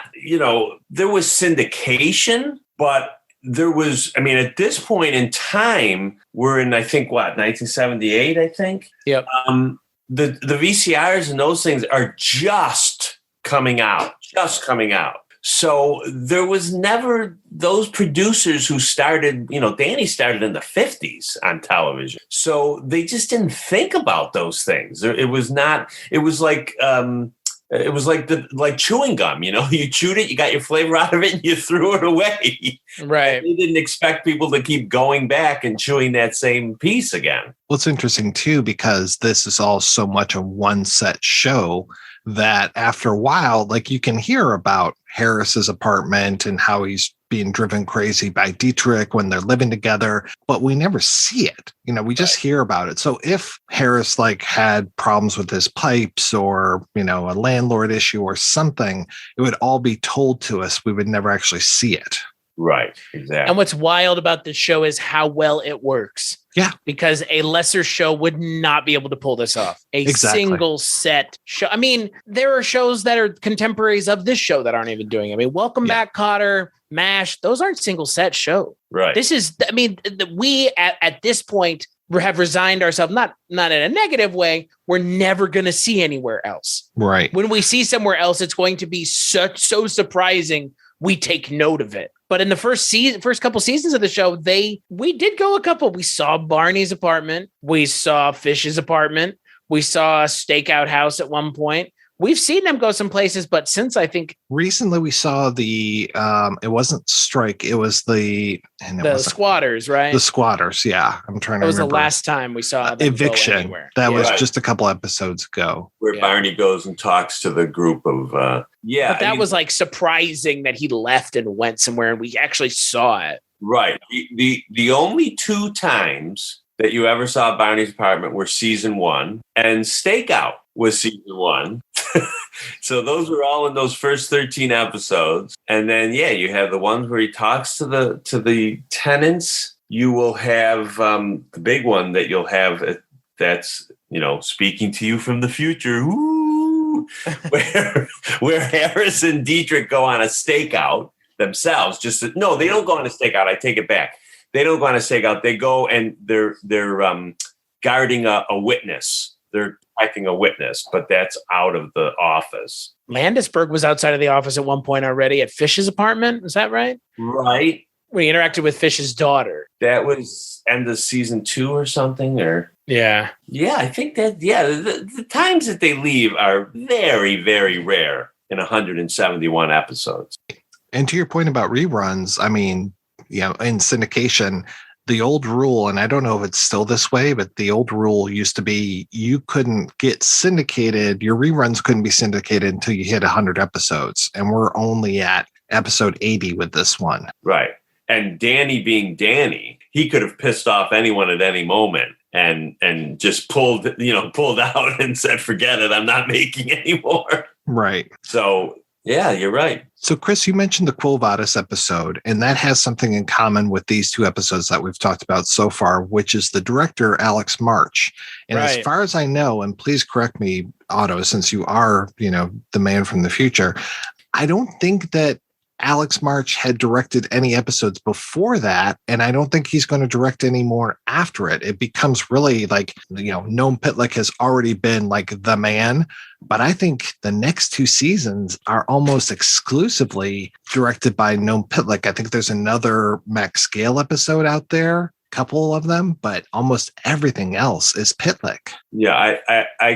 there was syndication, but there was, at this point in time, we're in, I think, 1978, I think? Yep. The VCRs and those things are just coming out. So there was never those producers who started, Danny started in the 50s on television. So they just didn't think about those things. It was like chewing gum, you chewed it, you got your flavor out of it, and you threw it away. Right. They didn't expect people to keep going back and chewing that same piece again. Well, it's interesting too, because this is all so much a one set show that after a while, like you can hear about Harris's apartment and how he's being driven crazy by Dietrich when they're living together, but we never see it. We just hear about it. So if Harris had problems with his pipes or, a landlord issue or something, it would all be told to us. We would never actually see it. Right. Exactly. And what's wild about this show is how well it works. Yeah. Because a lesser show would not be able to pull this off. Single set show. There are shows that are contemporaries of this show that aren't even doing it. Welcome Back, Kotter, MASH. Those aren't single set shows. Right. This is, we at this point have resigned ourselves, not in a negative way. We're never going to see anywhere else. Right. When we see somewhere else, it's going to be so surprising. We take note of it. But in the first couple seasons of the show, we did go a couple. We saw Barney's apartment. We saw Fish's apartment. We saw a stakeout house at one point. We've seen them go some places, but since I think recently we saw the it wasn't Strike, it was the Squatters, right? The Squatters, yeah. I'm trying to remember. It was the last time we saw them Eviction. That was just a couple episodes ago. Where Barney goes and talks to the group of But that was surprising that he left and went somewhere and we actually saw it. Right. The only two times that you ever saw at Barney's Apartment were season 1, and Stakeout was season 1. So those were all in those first 13 episodes. And then, you have the ones where he talks to the tenants. You will have the big one that you'll have that's, speaking to you from the future. Ooh, where Harris and Dietrich go on a stakeout themselves. No, they don't go on a stakeout. I take it back. They don't go on a stakeout. They go and they're guarding a witness. They're protecting a witness, but that's out of the office. Landisberg was outside of the office at one point already at Fish's apartment. Is that right? Right. When he interacted with Fish's daughter. That was end of season 2 or something, or yeah. I think that the times that they leave are very, very rare in 171 episodes. And to your point about reruns, I mean, in syndication, the old rule, and I don't know if it's still this way, but the old rule used to be you couldn't get syndicated. Your reruns couldn't be syndicated until you hit 100 episodes. And we're only at episode 80 with this one. Right. And Danny being Danny, he could have pissed off anyone at any moment and just pulled out and said, forget it, I'm not making any more. Right. So, yeah, you're right. So, Chris, you mentioned the Quo Vadis episode, and that has something in common with these two episodes that we've talked about so far, which is the director, Alex March. And as far as I know, and please correct me, Otto, since you are, the man from the future, I don't think that Alex March had directed any episodes before that, and I don't think he's going to direct any more after it. It becomes really like, Noam Pitlick has already been like the man, but I think the next 2 seasons are almost exclusively directed by Noam Pitlick. I think there's another Max Scale episode out there, couple of them, but almost everything else is Pitlick. Yeah, I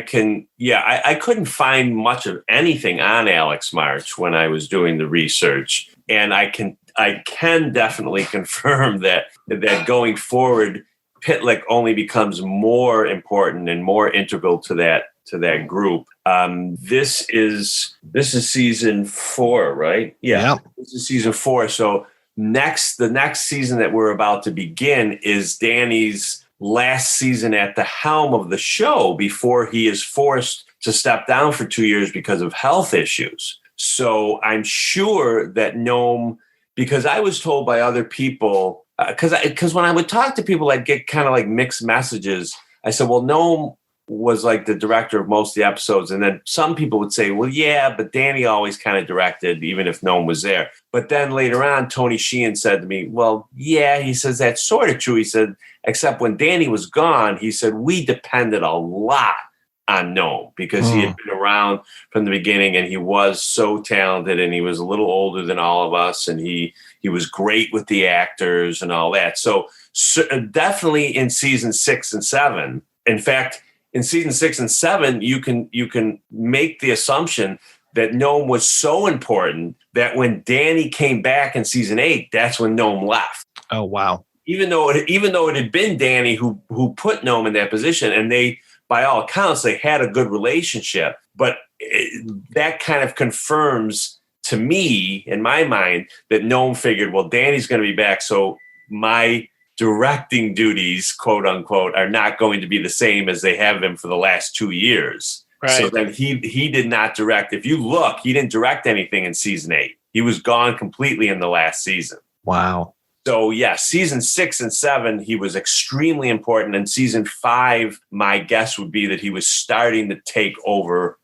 couldn't find much of anything on Alex March when I was doing the research, and I can definitely confirm that going forward, Pitlick only becomes more important and more integral to that group. This is season 4, right? Yeah. This is season 4. So the next season that we're about to begin is Danny's last season at the helm of the show before he is forced to step down for 2 years because of health issues. So I'm sure that Noam, because I was told by other people, because when I would talk to people, I'd get kind of like mixed messages. I said, well, Noam was like the director of most of the episodes. And then some people would say, well, yeah, but Danny always kind of directed, even if Noam was there. But then later on, Tony Sheehan said to me, well, yeah, he says, that's sort of true. He said, except when Danny was gone, he said, we depended a lot on Noam because he had been around from the beginning and he was so talented and he was a little older than all of us. And he was great with the actors and all that. So definitely in season 6 and 7, in fact, in season 6 and 7, you can make the assumption that Noam was so important that when Danny came back in season 8, that's when Noam left. Oh, wow. Even though it had been Danny who put Noam in that position, and they, by all accounts, they had a good relationship. But that kind of confirms to me, in my mind, that Noam figured, well, Danny's going to be back, so my directing duties, quote unquote, are not going to be the same as they have been for the last 2 years. Right. So then he did not direct. If you look, he didn't direct anything in season 8. He was gone completely in the last season. Wow. So yeah, season 6 and 7, he was extremely important. And season 5, my guess would be that he was starting to take over,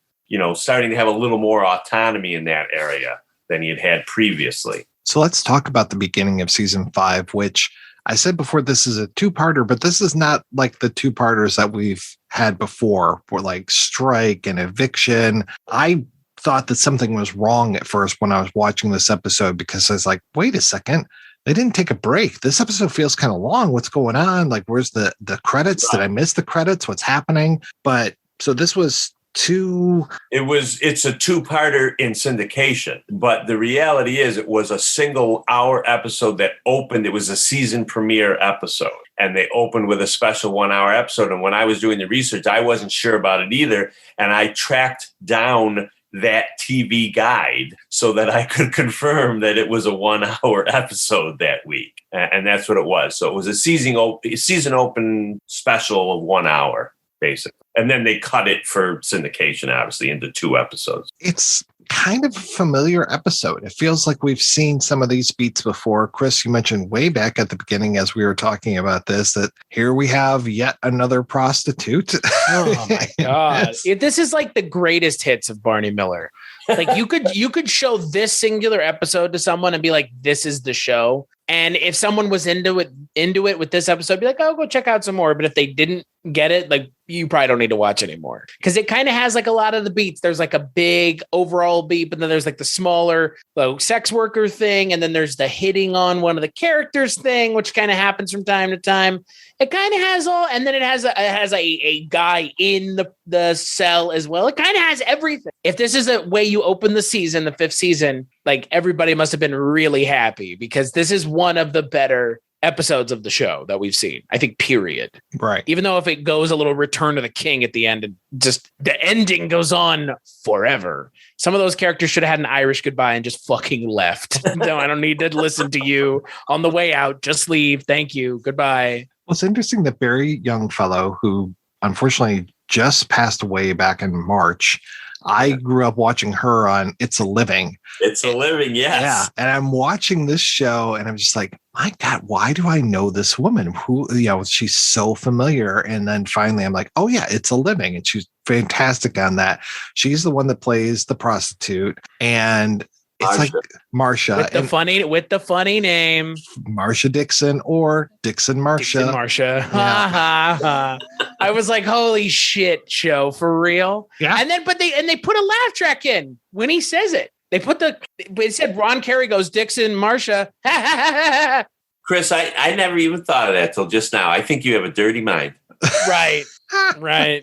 starting to have a little more autonomy in that area than he had previously. So let's talk about the beginning of season 5, which I said before, this is a 2-parter, but this is not like the 2-parters that we've had before for like strike and eviction. I thought that something was wrong at first when I was watching this episode because I was like, wait a second, they didn't take a break. This episode feels kind of long. What's going on? Like, where's the credits? Did I miss the credits? What's happening? But so this was it's a 2-parter in syndication, but the reality is it was a single hour episode that opened. It was a season premiere episode and they opened with a special 1 hour episode. And when I was doing the research, I wasn't sure about it either. And I tracked down that TV guide so that I could confirm that it was a 1 hour episode that week. And that's what it was. So it was a season open special of 1 hour, basically. And then they cut it for syndication, obviously, into 2 episodes. It's kind of a familiar episode. It feels like we've seen some of these beats before. Chris, you mentioned way back at the beginning as we were talking about this, that here we have yet another prostitute. Oh my God. This is like the greatest hits of Barney Miller. Like you could show this singular episode to someone and be like, this is the show. And if someone was into it with this episode, be like, oh, go check out some more. But if they didn't get it, like, you probably don't need to watch anymore, because it kind of has like a lot of the beats. There's like a big overall beat, but then there's like the smaller sex worker thing. And then there's the hitting on one of the characters thing, which kind of happens from time to time. It kind of has all, and then it has a guy in the cell as well. It kind of has everything. If this is a way you open the season, the 5th season, like, everybody must have been really happy, because this is one of the better episodes of the show that we've seen, I think, period. Right. Even though if it goes a little Return to the King at the end, and just the ending goes on forever. Some of those characters should have had an Irish goodbye and just fucking left. No, I don't need to listen to you on the way out. Just leave. Thank you. Goodbye. Well, it's interesting that Barry Youngfellow, who unfortunately just passed away back in March, I grew up watching her on It's a Living. It's a Living, yes. Yeah. And I'm watching this show and I'm just like, my God, why do I know this woman? Who, she's so familiar. And then finally I'm like, oh yeah, It's a Living. And she's fantastic on that. She's the one that plays the prostitute. And it's Marsha. like Marsha. With the funny name. Marsha Dixon or Dixon Marsha. Dixon Marsha. Ha ha ha. I was like, holy shit, show for real. Yeah. And then they put a laugh track in when he says it. It said Ron Carey goes, Dixon Marsha. Chris, I never even thought of that till just now. I think you have a dirty mind. Right. Right.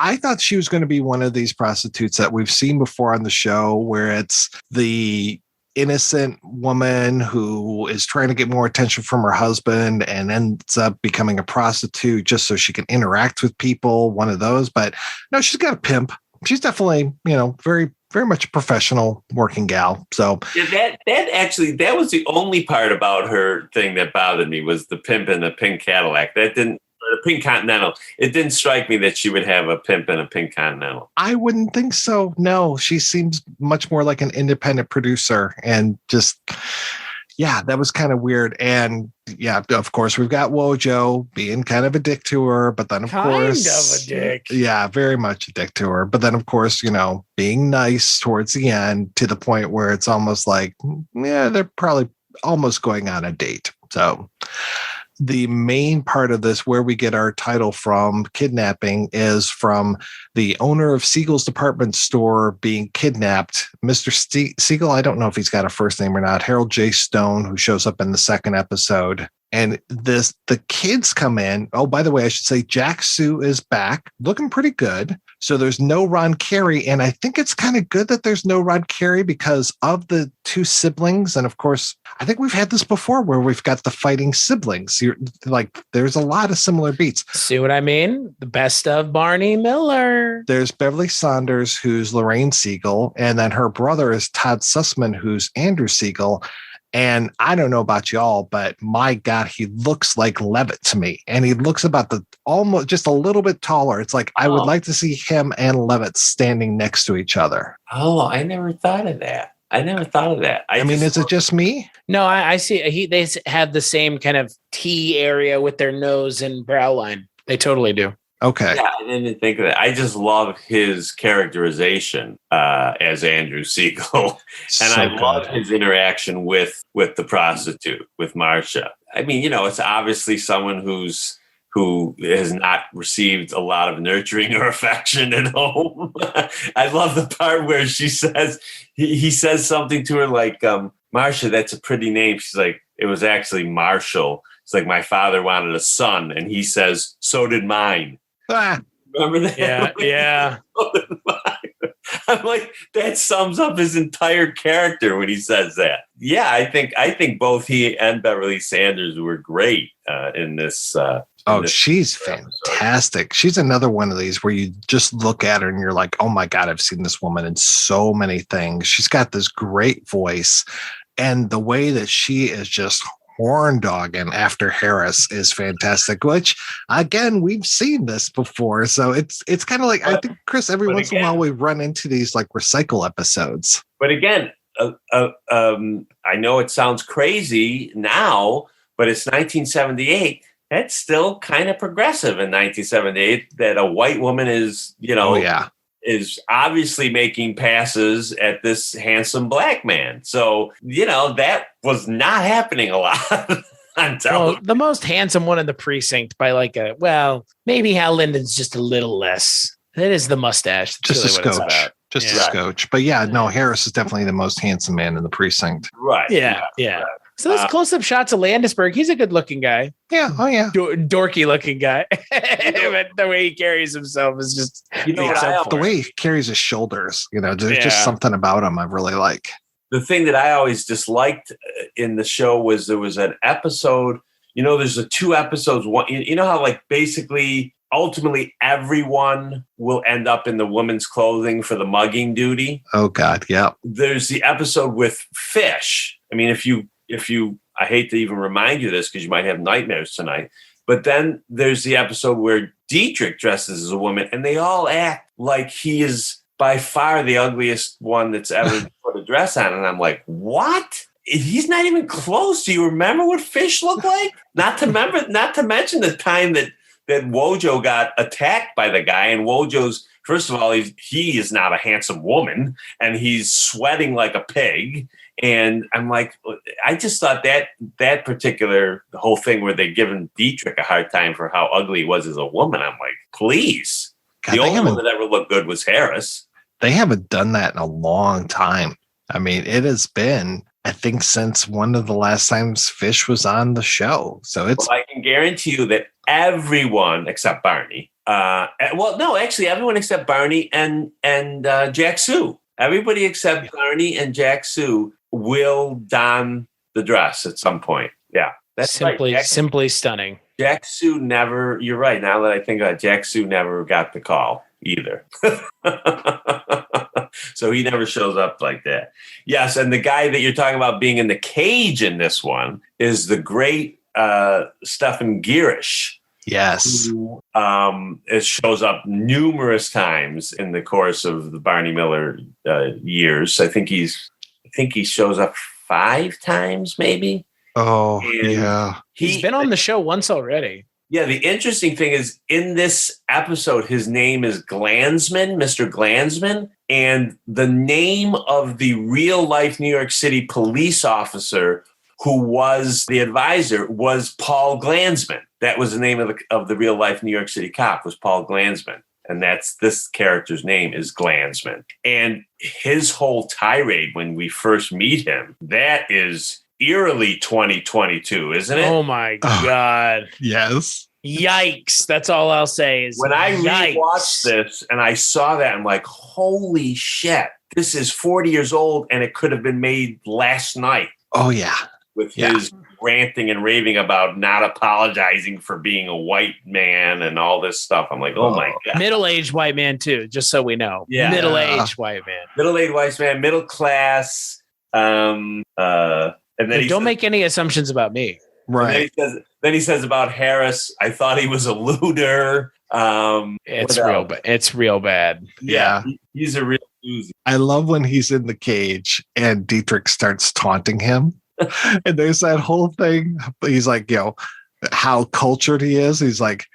I thought she was going to be one of these prostitutes that we've seen before on the show, where it's the innocent woman who is trying to get more attention from her husband and ends up becoming a prostitute just so she can interact with people. One of those. But no, she's got a pimp. She's definitely, very, very much a professional working gal. So yeah, that was the only part about her thing that bothered me, was the pimp and the pink Cadillac. The pink Continental. It didn't strike me that she would have a pimp and a pink Continental. I wouldn't think so. No, she seems much more like an independent producer, and just, yeah, that was kind of weird. And yeah, of course, we've got Wojo being kind of a dick to her, but then of course, a dick. Yeah, very much a dick to her. But then of course, being nice towards the end, to the point where it's almost like, yeah, they're probably almost going on a date. So the main part of this, where we get our title from, Kidnapping, is from the owner of Siegel's department store being kidnapped. Mr. Siegel, I don't know if he's got a first name or not, Harold J. Stone, who shows up in the 2nd episode. And the kids come in. Oh, by the way, I should say Jack Sue is back, looking pretty good. So there's no Ron Carey. And I think it's kind of good that there's no Ron Carey because of the 2 siblings. And of course, I think we've had this before where we've got the fighting siblings. There's a lot of similar beats. See what I mean? The best of Barney Miller. There's Beverly Saunders, who's Lorraine Siegel. And then her brother is Todd Sussman, who's Andrew Siegel. And I don't know about y'all, but my God, he looks like Levitt to me. And he looks about almost just a little bit taller. It's like, I would like to see him and Levitt standing next to each other. Oh, I never thought of that. I mean, is it just me? No, I see. They have the same kind of T area with their nose and brow line. They totally do. Okay. Yeah, I didn't think of that. I just love his characterization as Andrew Siegel. And I love his interaction with the prostitute, with Marsha. I mean, it's obviously someone who has not received a lot of nurturing or affection at home. I love the part where she says, he says something to her like, Marsha, that's a pretty name. She's like, it was actually Marshall. It's like, my father wanted a son. And he says, so did mine. Ah. Remember that? Yeah, yeah. I'm like, that sums up his entire character when he says that. Yeah, I think both he and Beverly Sanders were great in this. Oh, she's fantastic. She's another one of these where you just look at her and you're like, oh my God, I've seen this woman in so many things. She's got this great voice. And the way that she is just horn dogging after Harris is fantastic, which again, we've seen this before. So it's kind of like, I think, Chris, every once in a while we run into these like recycle episodes. But again, I know it sounds crazy now, but it's 1978. That's still kind of progressive in 1978 that a white woman is, is obviously making passes at this handsome black man. So, that was not happening a lot on television. Well, the most handsome one in the precinct by maybe Hal Linden's just a little less. That is the mustache. That's just really a scotch. Just a scotch. But Harris is definitely the most handsome man in the precinct. Right. Yeah. So those close-up shots of Landisberg, he's a good-looking guy. Yeah. Oh, yeah. Dorky-looking guy. But the way he carries himself is just... the way he carries his shoulders, there's just something about him I really like. The thing that I always disliked in the show was there was an episode, there's 2 episodes. One, how basically... ultimately, everyone will end up in the woman's clothing for the mugging duty. Oh, God, yeah. There's the episode with Fish. I mean, if you, I hate to even remind you this because you might have nightmares tonight, but then there's the episode where Dietrich dresses as a woman and they all act like he is by far the ugliest one that's ever put a dress on. And I'm like, what? He's not even close. Do you remember what Fish looked like? Not to mention the time that Wojo got attacked by the guy, and Wojo's, first of all, he is not a handsome woman, and he's sweating like a pig. And I'm like, I just thought that particular whole thing where they're giving Dietrich a hard time for how ugly he was as a woman. I'm like, please. God, the only one that ever looked good was Harris. They haven't done that in a long time. I mean, it has been, I think, since one of the last times Fish was on the show. So it's. Well, I can guarantee you that everyone except Barney. Everyone except Barney and Jack Sue. Everybody except Barney and Jack Sue will don the dress at some point. Yeah, that's simply stunning. Jack Sue never. You're right. Now that I think about it, Jack Sue never got the call either. So he never shows up like that. Yes, and the guy that you're talking about being in the cage in this one is the great Stephen Girish. Yes. Who it shows up numerous times in the course of the Barney Miller years. I think he shows up 5 times, maybe. Oh, and yeah. He's been on the show once already. Yeah, the interesting thing is in this episode, his name is Glanzman, Mr. Glanzman, and the name of the real-life New York City police officer who was the advisor was Paul Glanzman. That was the name of the real-life New York City cop, was Paul Glanzman. And that's this character's name is Glanzman. And his whole tirade when we first meet him, that is eerily 2022, isn't it? Oh my God. Yes. Yikes. That's all I'll say is when I rewatched this and I saw that, I'm like, holy shit, this is 40 years old and it could have been made last night. Oh, yeah. With his ranting and raving about not apologizing for being a white man and all this stuff. I'm like, oh my God. Middle-aged white man too, just so we know. Yeah. Middle-aged white man. Middle-aged white man, middle class. And then don't make any assumptions about me. Right. Then he says about Harris, I thought he was a looter. It's real bad. Yeah. He's a real doozy. I love when he's in the cage and Dietrich starts taunting him. And there's that whole thing. He's like, how cultured he is. He's like,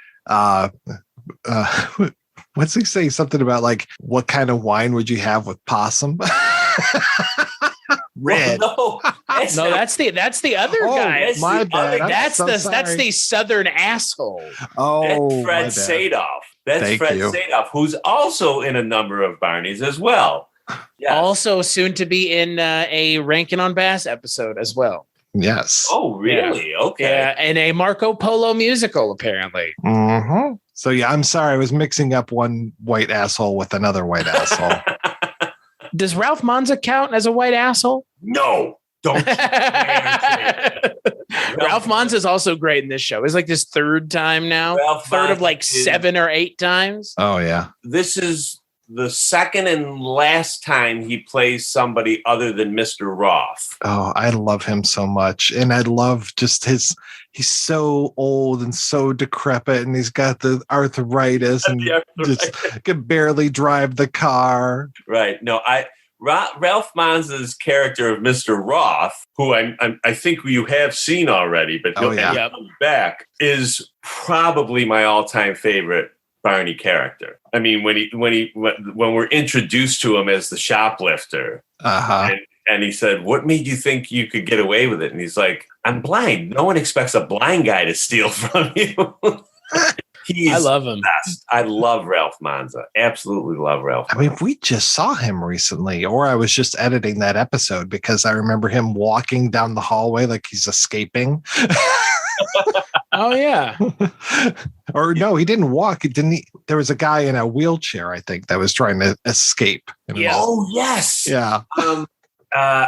what's he say? Something about like, what kind of wine would you have with possum? Red. Well, no, that's the other guy. My bad. That's the southern asshole. Oh, that's Fred Sadoff. That's Fred Sadoff, who's also in a number of Barneys as well. Yes. Also soon to be in a Rankin on Bass episode as well. Yes. Oh, really? Yeah. Okay. Yeah, and a Marco Polo musical, apparently. Mm-hmm. So, I'm sorry. I was mixing up one white asshole with another white asshole. Does Ralph Manza count as a white asshole? No. Don't. Ralph Manza is also great in this show. It's like this third time now. Third of like 7 or 8 times. Oh, yeah. This is the second and last time he plays somebody other than Mr. Roth. Oh, I love him so much. And I love just he's so old and so decrepit, and he's got the arthritis and just can barely drive the car. Right. No, Ralph Manza's character of Mr. Roth, who I think you have seen already, but he'll come back, is probably my all-time favorite Barney character. I mean, when we're introduced to him as the shoplifter, and he said, "What made you think you could get away with it?" And he's like, "I'm blind. No one expects a blind guy to steal from you." I love him. Best. I love Ralph Manza. Absolutely love Ralph Manza. I mean, we just saw him recently, or I was just editing that episode because I remember him walking down the hallway like he's escaping. Oh, yeah. Or no, he didn't walk. There was a guy in a wheelchair, I think, that was trying to escape. Yeah. Oh, yes. Yeah.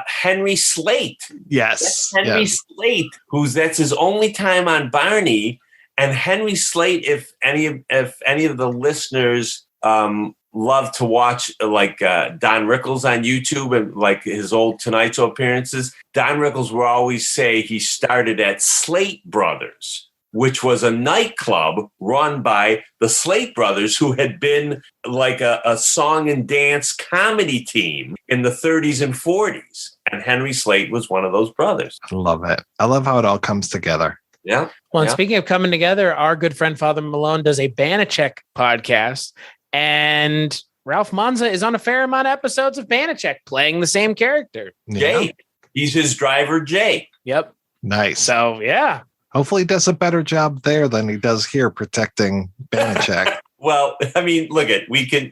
Henry Slate. Yes. Slate, that's his only time on Barney. And Henry Slate, if any of the listeners love to watch like Don Rickles on YouTube and like his old Tonight Show appearances, Don Rickles will always say he started at Slate Brothers, which was a nightclub run by the Slate Brothers, who had been like a song and dance comedy team in the 30s and 40s. And Henry Slate was one of those brothers. I love it. I love how it all comes together. Yeah. Well, and speaking of coming together, our good friend Father Malone does a Banachek podcast, and Ralph Manza is on a fair amount of episodes of Banachek playing the same character. Jay. He's his driver, Jay. Yep. Nice. So, yeah. Hopefully he does a better job there than he does here protecting Banachek. Well, I mean, look at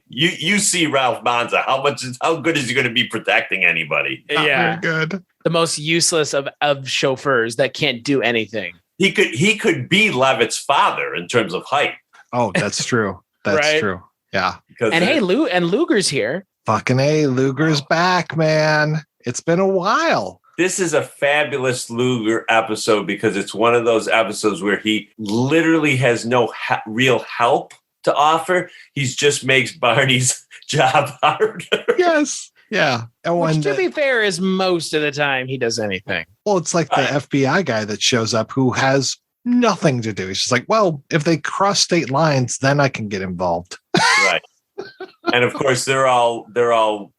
you see Ralph Manza. How good is he going to be protecting anybody? Yeah. Very good. The most useless of chauffeurs that can't do anything. He could be Levitt's father in terms of height. Oh, that's true. That's true. Yeah. And hey, Luger's here. Fucking A, Luger's back, man. It's been a while. This is a fabulous Luger episode because it's one of those episodes where he literally has no real help to offer. He just makes Barney's job harder. Yes. Yeah. And which, to be fair, is most of the time he does anything. Well, it's like the FBI guy that shows up who has nothing to do. He's just like, well, if they cross state lines, then I can get involved. Right. And of course, they're all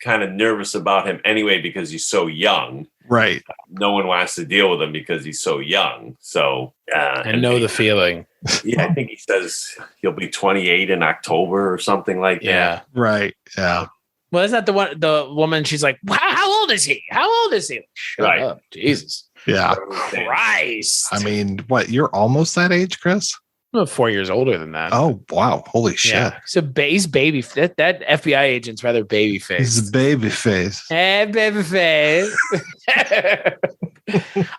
kind of nervous about him anyway because he's so young. Right. No one wants to deal with him because he's so young. So I know the feeling. Yeah, I think he says he'll be 28 in October or something like that. Yeah. Right. Yeah. Well, isn't that the woman? She's like, wow, how old is he? How old is he? Shut up. Jesus. Yeah. Christ. I mean, what? You're almost that age, Chris? Well, 4 years older than that. Oh, wow. Holy shit. Yeah. So he's baby. That FBI agent's rather baby face. He's a baby face. Hey, baby face.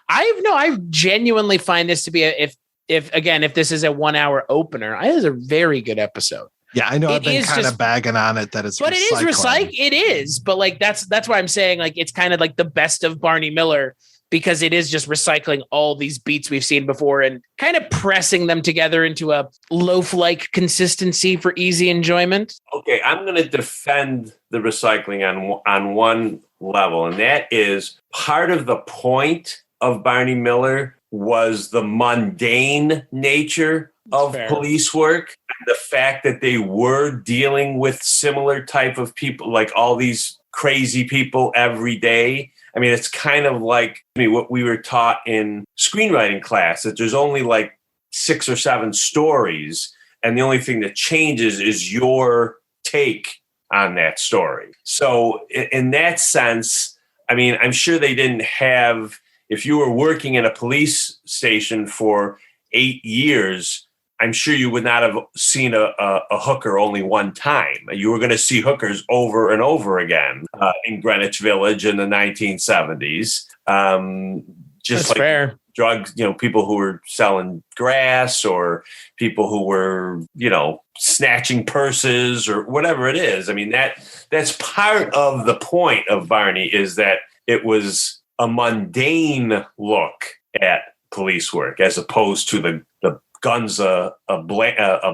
I genuinely find this to be if this is a 1 hour opener, it is a very good episode. Yeah, I know. I've been kind of bagging on it that it's, but recycling. It is recycling. It is, but like that's why I'm saying like it's kind of like the best of Barney Miller because it is just recycling all these beats we've seen before and kind of pressing them together into a loaf-like consistency for easy enjoyment. Okay, I'm going to defend the recycling on one level, and that is part of the point of Barney Miller was the mundane nature of police work. The fact that they were dealing with similar type of people, like all these crazy people every day. I mean, it's kind of like what we were taught in screenwriting class, that there's only like 6 or 7 stories, and the only thing that changes is your take on that story. So in that sense, I mean, I'm sure they didn't have, if you were working in a police station for 8 years, I'm sure you would not have seen a hooker only one time. You were going to see hookers over and over again in Greenwich Village in the 1970s. Just That's like fair. Drugs, people who were selling grass or people who were, snatching purses or whatever it is. I mean, that's part of the point of Barney, is that it was a mundane look at police work as opposed to the guns a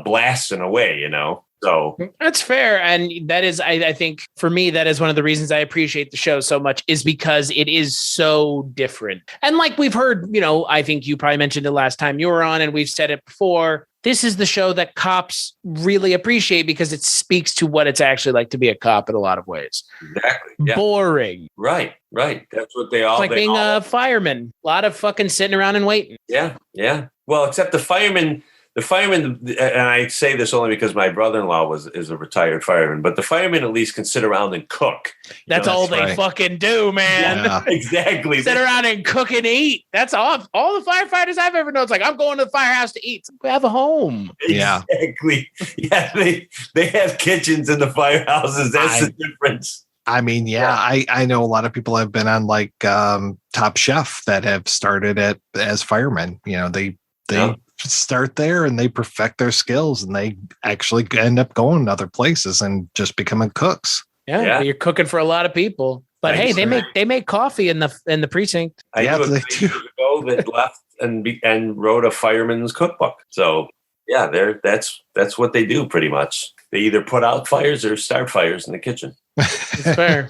blasting away, you know. So that's fair. And that is, I think for me, that is one of the reasons I appreciate the show so much, is because it is so different. And like we've heard, you know, I think you probably mentioned it last time you were on, and we've said it before. This is the show that cops really appreciate because it speaks to what it's actually like to be a cop in a lot of ways. Exactly. Yeah. Boring. Right. That's what they all. It's like being a fireman. A lot of fucking sitting around and waiting. Yeah. Well, except the firemen, and I say this only because my brother-in-law is a retired fireman, but the firemen at least can sit around and cook. That's all they fucking do, man. Yeah, exactly. Sit around and cook and eat. That's all. All the firefighters I've ever known, it's like, I'm going to the firehouse to eat. We have a home. Exactly. Yeah, they have kitchens in the firehouses. That's the difference. I mean, I know a lot of people have been on like Top Chef that have started as firemen. You know, they start there and they perfect their skills, and they actually end up going to other places and just becoming cooks. Yeah. You're cooking for a lot of people. But hey, they make coffee in the precinct. I knew a few years ago that left and wrote a fireman's cookbook. So yeah, that's what they do pretty much. They either put out fires or start fires in the kitchen. It's fair.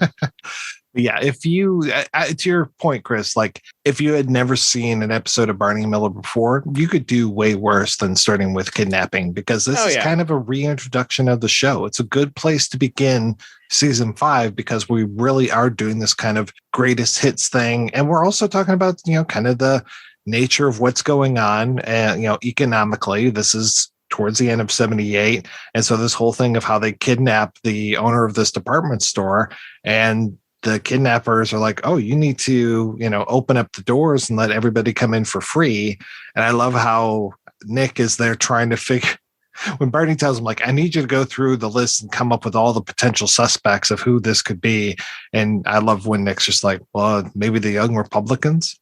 Yeah, if you, to your point, Chris, like if you had never seen an episode of Barney Miller before, you could do way worse than starting with Kidnapping, because this is kind of a reintroduction of the show. It's a good place to begin season 5, because we really are doing this kind of greatest hits thing. And we're also talking about, you know, kind of the nature of what's going on, you know, economically. This is towards the end of 78. And so this whole thing of how they kidnap the owner of this department store, and the kidnappers are like, oh, you need to, you know, open up the doors and let everybody come in for free. And I love how Nick is there trying to figure, when Barney tells him, like, I need you to go through the list and come up with all the potential suspects of who this could be. And I love when Nick's just like, well, maybe the young Republicans.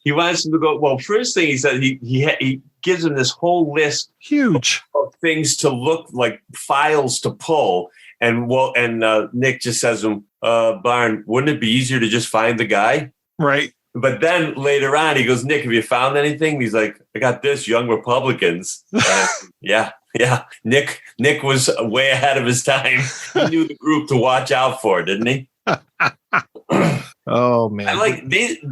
He wants him to go. Well, first thing he said, he gives him this whole list, huge of things to look like, files to pull. And Nick just says to him, Barn, wouldn't it be easier to just find the guy? Right. But then later on, he goes, Nick, have you found anything? He's like, I got this, young Republicans. Yeah. Nick was way ahead of his time. He knew the group to watch out for, didn't he? Oh man! I like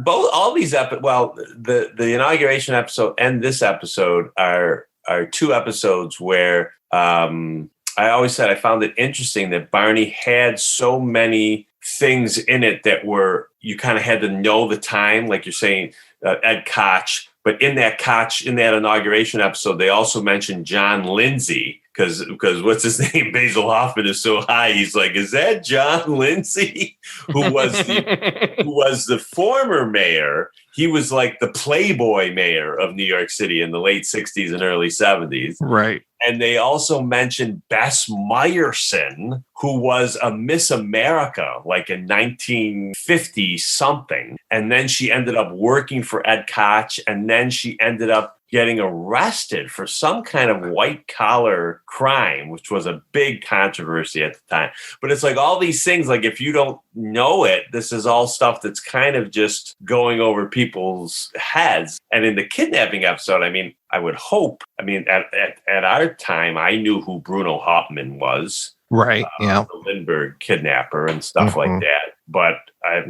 all these episodes. Well, the inauguration episode and this episode are 2 episodes where I always said I found it interesting that Barney had so many things in it that were, you kind of had to know the time, like you're saying, Ed Koch. But in that inauguration episode, they also mentioned John Lindsay, because what's his name? Basil Hoffman is so high. He's like, is that John Lindsay, who was the former mayor? He was like the Playboy mayor of New York City in the late 60s and early 70s. Right. And they also mentioned Bess Meyerson, who was a Miss America, like in 1950 something. And then she ended up working for Ed Koch. And then she ended up getting arrested for some kind of white collar crime, which was a big controversy at the time. But it's like all these things, like if you don't know it, this is all stuff that's kind of just going over people's heads. And in the kidnapping episode, I mean, I would hope, I mean, at our time, I knew who Bruno Hauptmann was. Right. Yeah. The Lindbergh kidnapper and stuff like that. But I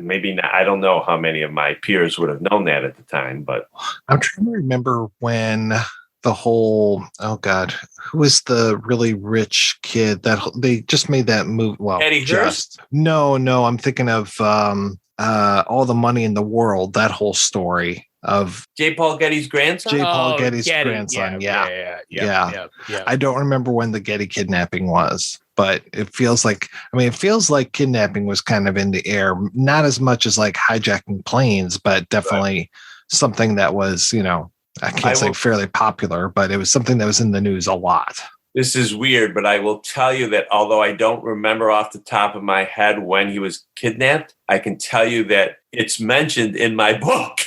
don't know how many of my peers would have known that at the time. But I'm trying to remember when the whole, oh God, who was the really rich kid that they just made that move? Well, Eddie Hearst? No, I'm thinking of All the Money in the World, that whole story of J. Paul Getty's grandson. Grandson. Yeah. I don't remember when the Getty kidnapping was, but it feels like kidnapping was kind of in the air, not as much as like hijacking planes, but definitely something that was, you know, I can't say fairly popular, but it was something that was in the news a lot. This is weird, but I will tell you that although I don't remember off the top of my head when he was kidnapped, I can tell you that it's mentioned in my book.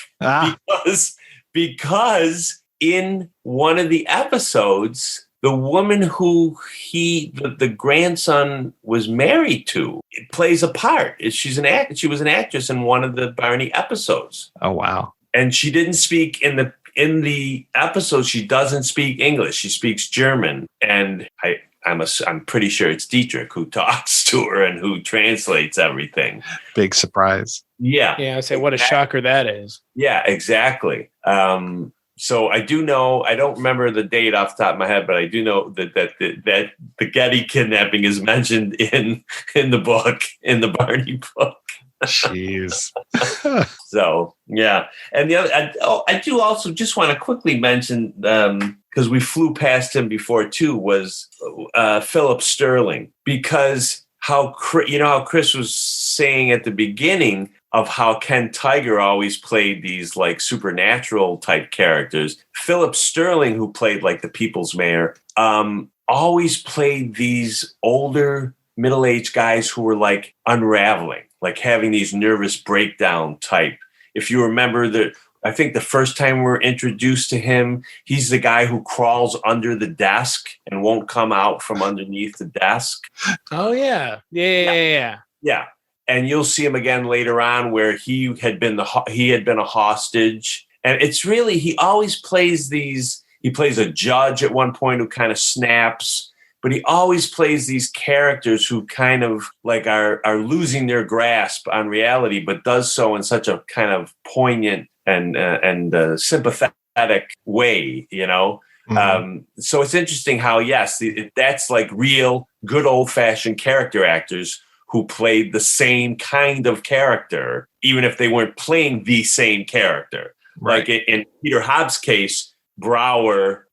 Because in one of the episodes, the woman who the grandson was married to plays a part. She's an act. She was an actress in one of the Barney episodes. Oh wow! And she didn't speak in the episode. She doesn't speak English. She speaks German. And I'm pretty sure it's Dietrich who talks to her and who translates everything. Big surprise. Yeah. Yeah. I say, what a shocker that is. Yeah, exactly. So I do know, I don't remember the date off the top of my head, but I do know that the Getty kidnapping is mentioned in the book, in the Barney book. Jeez. So, yeah. And the other, I do also just want to quickly mention, because we flew past him before too, was Philip Sterling, because how Chris was saying at the beginning of how Ken Tiger always played these like supernatural type characters. Philip Sterling, who played like the People's Mayor, always played these older middle-aged guys who were like unraveling, like having these nervous breakdown type. If you remember I think the first time we're introduced to him, he's the guy who crawls under the desk and won't come out from underneath the desk. Oh yeah. Yeah. And you'll see him again later on where he had been a hostage. And it's really, he always plays he plays a judge at one point who kind of snaps, but he always plays these characters who kind of like are losing their grasp on reality, but does so in such a kind of poignant and sympathetic way, you know? Mm-hmm. So it's interesting how, yes, that's like real good old fashioned character actors who played the same kind of character, even if they weren't playing the same character. Right. Like in Peter Hobbs' case, Brower,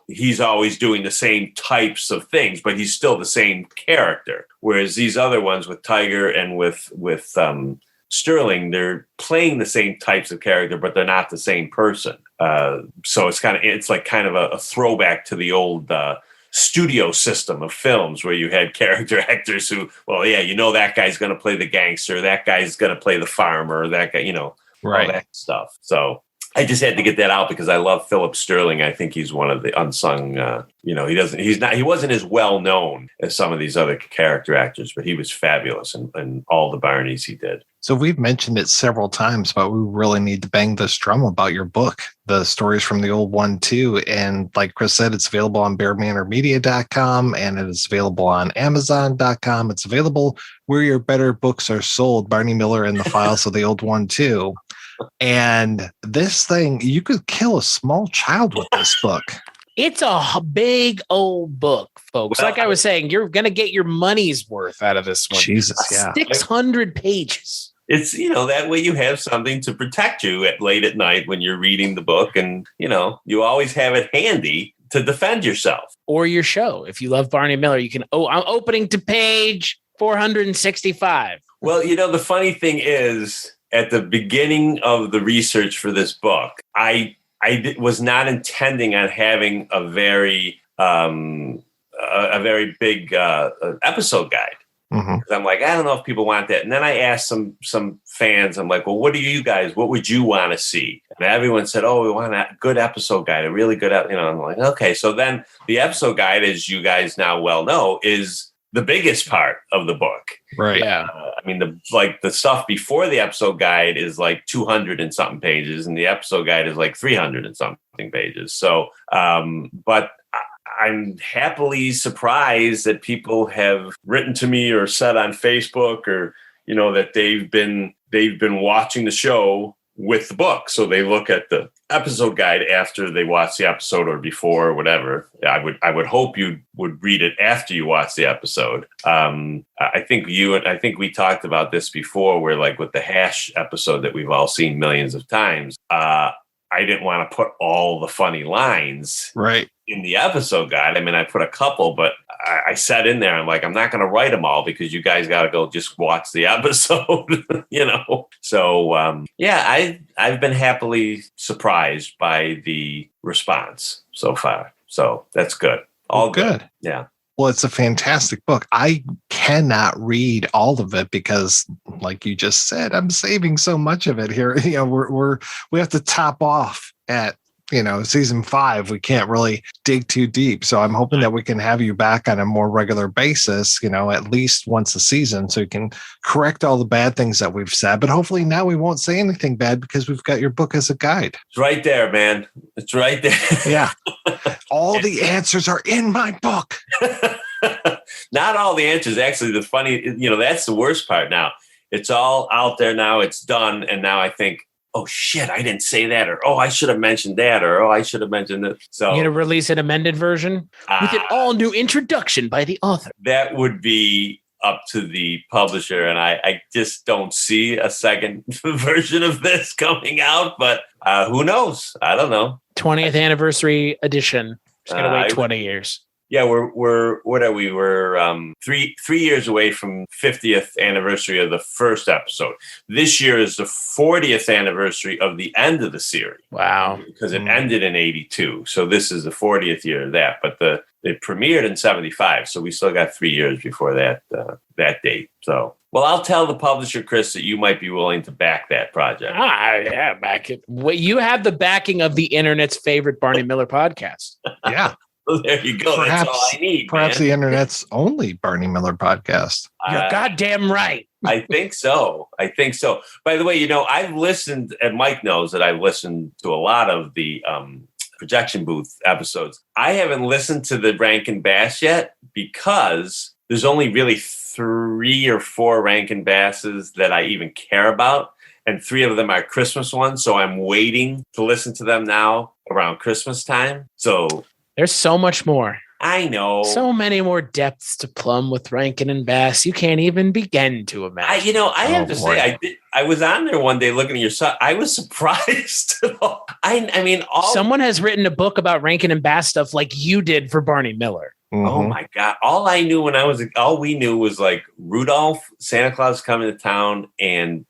he's always doing the same types of things, but he's still the same character. Whereas these other ones with Tiger and with Sterling, they're playing the same types of character, but they're not the same person. So it's like kind of a throwback to the old studio system of films where you had character actors who, that guy's going to play the gangster, that guy's going to play the farmer, that guy, right. All that stuff. So I just had to get that out because I love Philip Sterling. I think he's one of the unsung, he wasn't as well known as some of these other character actors, but he was fabulous in all the Barneys he did. So we've mentioned it several times, but we really need to bang this drum about your book, The Stories from the Old One too. And like Chris said, it's available on bearmanormedia.com and it is available on amazon.com. It's available where your better books are sold, Barney Miller and the Files of the Old One too. And this thing, you could kill a small child with this book. It's a big old book, folks. Like I was saying, you're going to get your money's worth out of this one. Jesus, yeah. 600 pages. It's, that way you have something to protect you late at night when you're reading the book. And, you always have it handy to defend yourself. Or your show. If you love Barney Miller, you can, I'm opening to page 465. Well, the funny thing is, at the beginning of the research for this book, I was not intending on having a very big episode guide. Mm-hmm. I'm like, I don't know if people want that. And then I asked some fans, I'm like, well, what would you want to see? And everyone said, oh, we want a good episode guide, a really good, I'm like, okay. So then the episode guide, as you guys now well know, is the biggest part of the book. Right. Yeah. The stuff before the episode guide is like 200 and something pages, and the episode guide is like 300 and something pages. So, but I'm happily surprised that people have written to me or said on Facebook or, that they've been watching the show with the book. So they look at the episode guide after they watch the episode or before or whatever. I would hope you would read it after you watch the episode. I think we talked about this before where like with the Hash episode that we've all seen millions of times, I didn't want to put all the funny lines right in the episode guide. I put a couple, but I said in there, I'm like, I'm not going to write them all because you guys got to go just watch the episode, So, I've been happily surprised by the response so far. So that's good. All good. Yeah. Well, it's a fantastic book. I cannot read all of it because, like you just said, I'm saving so much of it here. We have to top off at season 5, we can't really dig too deep. So I'm hoping that we can have you back on a more regular basis, at least once a season, so you can correct all the bad things that we've said. But hopefully now we won't say anything bad because we've got your book as a guide. It's right there, man. It's right there. Yeah. All the answers are in my book. Not all the answers. Actually, the funny, that's the worst part now. It's all out there now. It's done. And now I think, oh, shit, I didn't say that. Or, oh, I should have mentioned that. Or, oh, I should have mentioned that. So you're going to release an amended version with an all new introduction by the author. That would be up to the publisher. And I just don't see a second version of this coming out. But who knows? I don't know. 20th anniversary edition. Just got to wait 20 years. Yeah, we're what are we? We're 3 years away from 50th anniversary of the first episode. This year is the 40th anniversary of the end of the series. Wow. Because it ended in 82. So this is the 40th year of that. But it premiered in 75. So we still got 3 years before that date. So, well, I'll tell the publisher, Chris, that you might be willing to back that project. Yeah, back it. Well, you have the backing of the internet's favorite Barney Miller podcast. Yeah. Well, there you go. That's all I need. Perhaps the internet's only Barney Miller podcast. You're goddamn right. I think so. By the way, I've listened, and Mike knows that I've listened to a lot of the projection booth episodes. I haven't listened to the Rankin Bass yet because there's only really 3 or 4 Rankin Basses that I even care about. And 3 of them are Christmas ones. So I'm waiting to listen to them now around Christmas time. So there's so much more. I know. So many more depths to plumb with Rankin and Bass. You can't even begin to imagine. I have to say, I was on there one day looking at your site. I was surprised. Someone has written a book about Rankin and Bass stuff like you did for Barney Miller. Mm-hmm. Oh my God. All we knew was like Rudolph, Santa Claus coming to town, and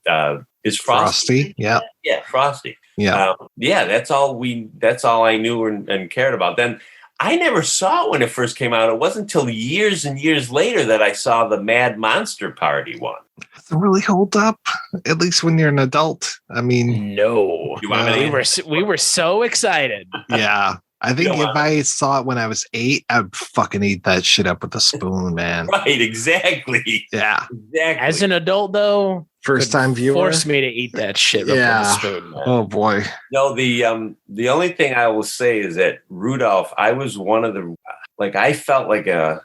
is Frosty. Yeah. Yeah. Frosty. Yeah. That's all I knew and cared about. Then I never saw it when it first came out. It wasn't until years and years later that I saw the Mad Monster Party one. Does it really hold up? At least when you're an adult. I mean, no. We were so excited. Yeah. I think if I saw it when I was 8, I'd fucking eat that shit up with a spoon, man. Right, exactly. Yeah. Exactly. As an adult, though, first time viewer, force me to eat that shit up with a spoon, man. Oh boy. No, the only thing I will say is that Rudolph, I was one of the I felt like a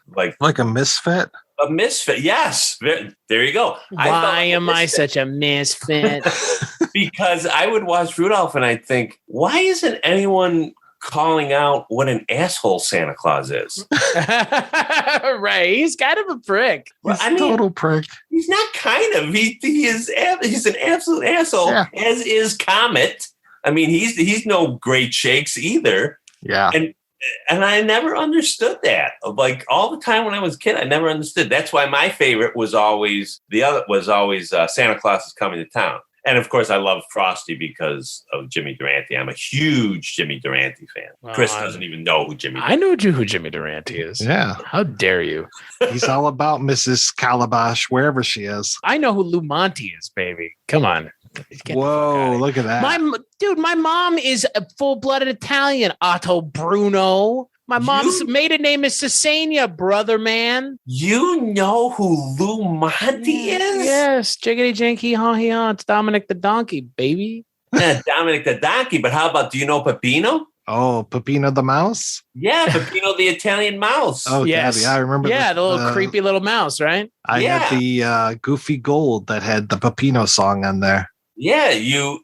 misfit. A misfit, yes. There you go. Why am I such a misfit? Because I would watch Rudolph and I'd think, why isn't anyone calling out what an asshole Santa Claus is? Right. He's kind of a prick. He's a total prick. He's not kind of. He's an absolute asshole, as is Comet. I mean, he's no great shakes either. Yeah. And I never understood that. Like all the time when I was a kid, I never understood. That's why my favorite was always Santa Claus is Coming to Town. And of course, I love Frosty because of Jimmy Durante. I'm a huge Jimmy Durante fan. Well, Chris doesn't even know who Jimmy Durante is. I know who Jimmy Durante is. Yeah. How dare you? He's all about Mrs. Calabash, wherever she is. I know who Lou Monte is, baby. Come on. Whoa, look at that. My mom is a full-blooded Italian. Otto Bruno. My mom's maiden name is Cesania, brother, man. You know who Lou Monte is? Yes, jiggity janky, ha. It's Dominic the Donkey, baby. Dominic the Donkey, but how about, do you know Peppino? Oh, Peppino the mouse? Yeah, Peppino the Italian mouse. Oh, yes. Yeah, I remember. Yeah, the little creepy little mouse, right? I had the Goofy Gold that had the Peppino song on there. Yeah, you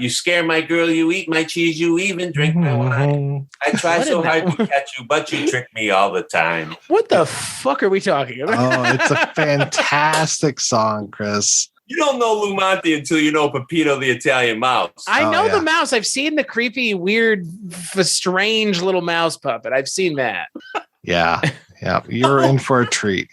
scare my girl, you eat my cheese, you even drink my wine. I try so hard to catch you, but you trick me all the time. What the fuck are we talking about? Oh, it's a fantastic song, Chris. You don't know Lou Monte until you know Peppino the Italian mouse. I know the mouse. I've seen the creepy, weird, strange little mouse puppet. I've seen that. Yeah. You're in for a treat.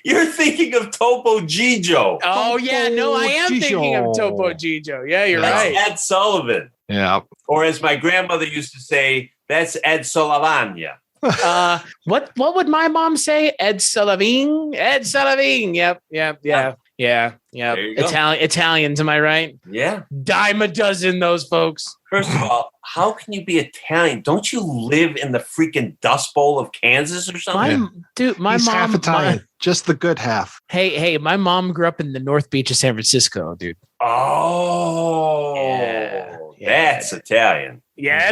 You're thinking of Topo Gigio. Oh, yeah. No, I am thinking of Topo Gigio. Yeah, you're right. Ed Sullivan. Yeah. Or as my grandmother used to say, that's Ed Solavania. What would my mom say? Ed Sullivan? Ed Sullivan. Yep. Yeah. Italians, am I right? Yeah. Dime a dozen, those folks. First of all, how can you be Italian? Don't you live in the freaking Dust Bowl of Kansas or something? He's mom half Italian, just the good half. Hey, my mom grew up in the North Beach of San Francisco, dude. Oh, yeah. That's Italian. Yeah,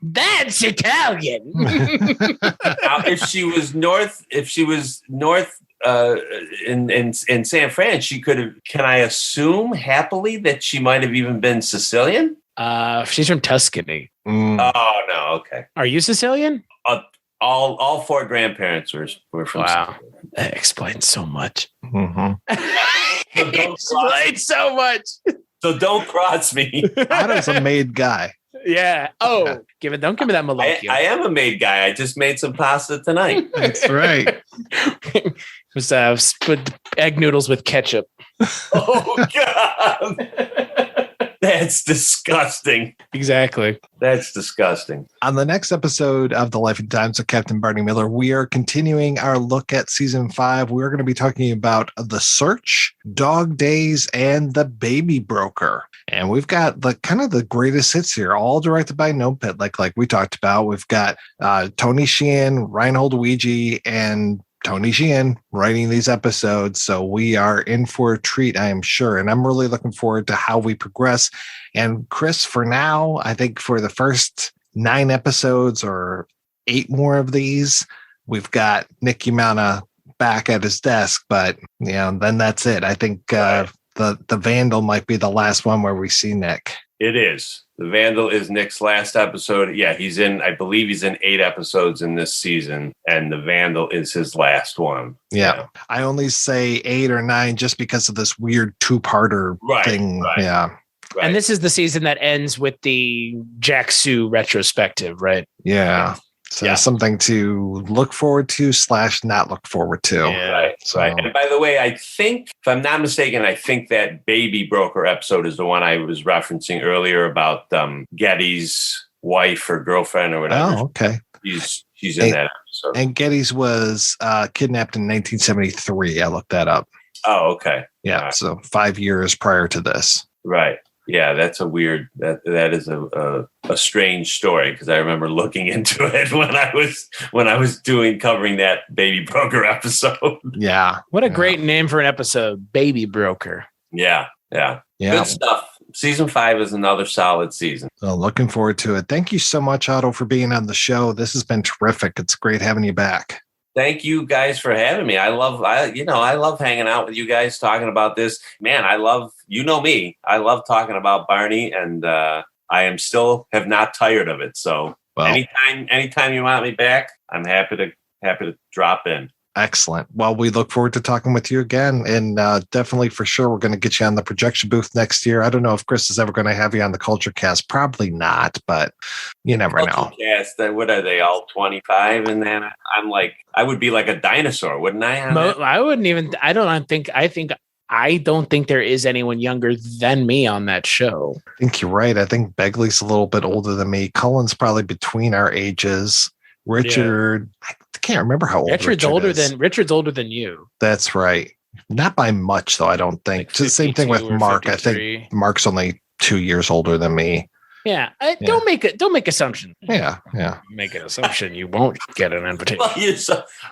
that's Italian. Now, if she was north in San Fran, she could have. Can I assume happily that she might have even been Sicilian? She's from Tuscany. Oh no, okay. Are you Sicilian? All four grandparents were from. Wow, that explains so much. Explains so much. So don't cross me. Otto's a made guy. Yeah. Oh, don't give me that Malocchio. I am a made guy. I just made some pasta tonight. That's right. It was with egg noodles with ketchup. Oh God. That's disgusting. Exactly. That's disgusting. On the next episode of The Life and Times of Captain Barney Miller, we are continuing our look at season 5. We're going to be talking about The Search, Dog Days, and The Baby Broker. And we've got the greatest hits here, all directed by Nopet, like we talked about. We've got Tony Sheehan, Reinhold Weege, and Tony Sheehan writing these episodes. So we are in for a treat, I am sure. And I'm really looking forward to how we progress. And Chris, for now, I think for the first 9 episodes or 8 more of these, we've got Nick Yamana back at his desk. But, then that's it. I think the Vandal might be the last one where we see Nick. It is. The Vandal is Nick's last episode. Yeah, I believe he's in 8 episodes in this season, and the Vandal is his last one. Yeah. I only say 8 or 9 just because of this weird 2-parter thing. Right. Yeah. Right. And this is the season that ends with the Jack Sue retrospective, right? Yeah. So something to look forward to / not look forward to. Yeah, right. And by the way, I think, if I'm not mistaken, that Baby Broker episode is the one I was referencing earlier about Getty's wife or girlfriend or whatever. Oh, okay. She's in that episode. And Getty's was kidnapped in 1973. I looked that up. Oh, okay. Yeah. Right. So 5 years prior to this. Right. Yeah, that's a weird. That is a strange story because I remember looking into it when I was covering that Baby Broker episode. Yeah, what a great name for an episode, Baby Broker. Yeah. Good stuff. Season 5 is another solid season. So looking forward to it. Thank you so much, Otto, for being on the show. This has been terrific. It's great having you back. Thank you guys for having me. I love hanging out with you guys, talking about this. Man, I love me. I love talking about Barney, and I have not tired of it. So anytime you want me back, I'm happy to drop in. Excellent. Well, we look forward to talking with you again, and definitely for sure we're going to get you on the projection booth next year. I don't know if Chris is ever going to have you on the Culture Cast. Probably not, but you never know. Cast, what are they, all 25? And then I would be like a dinosaur, wouldn't I? I wouldn't even. I don't think there is anyone younger than me on that show. I think you're right. I think Begley's a little bit older than me. Cullen's probably between our ages. Richard, I can't remember how old Richard's older than you. That's right. Not by much, though, I don't think. It's the same thing with Mark. 53. I think Mark's only 2 years older than me. Yeah. Don't make assumptions. Yeah. Make an assumption, you won't get an invitation.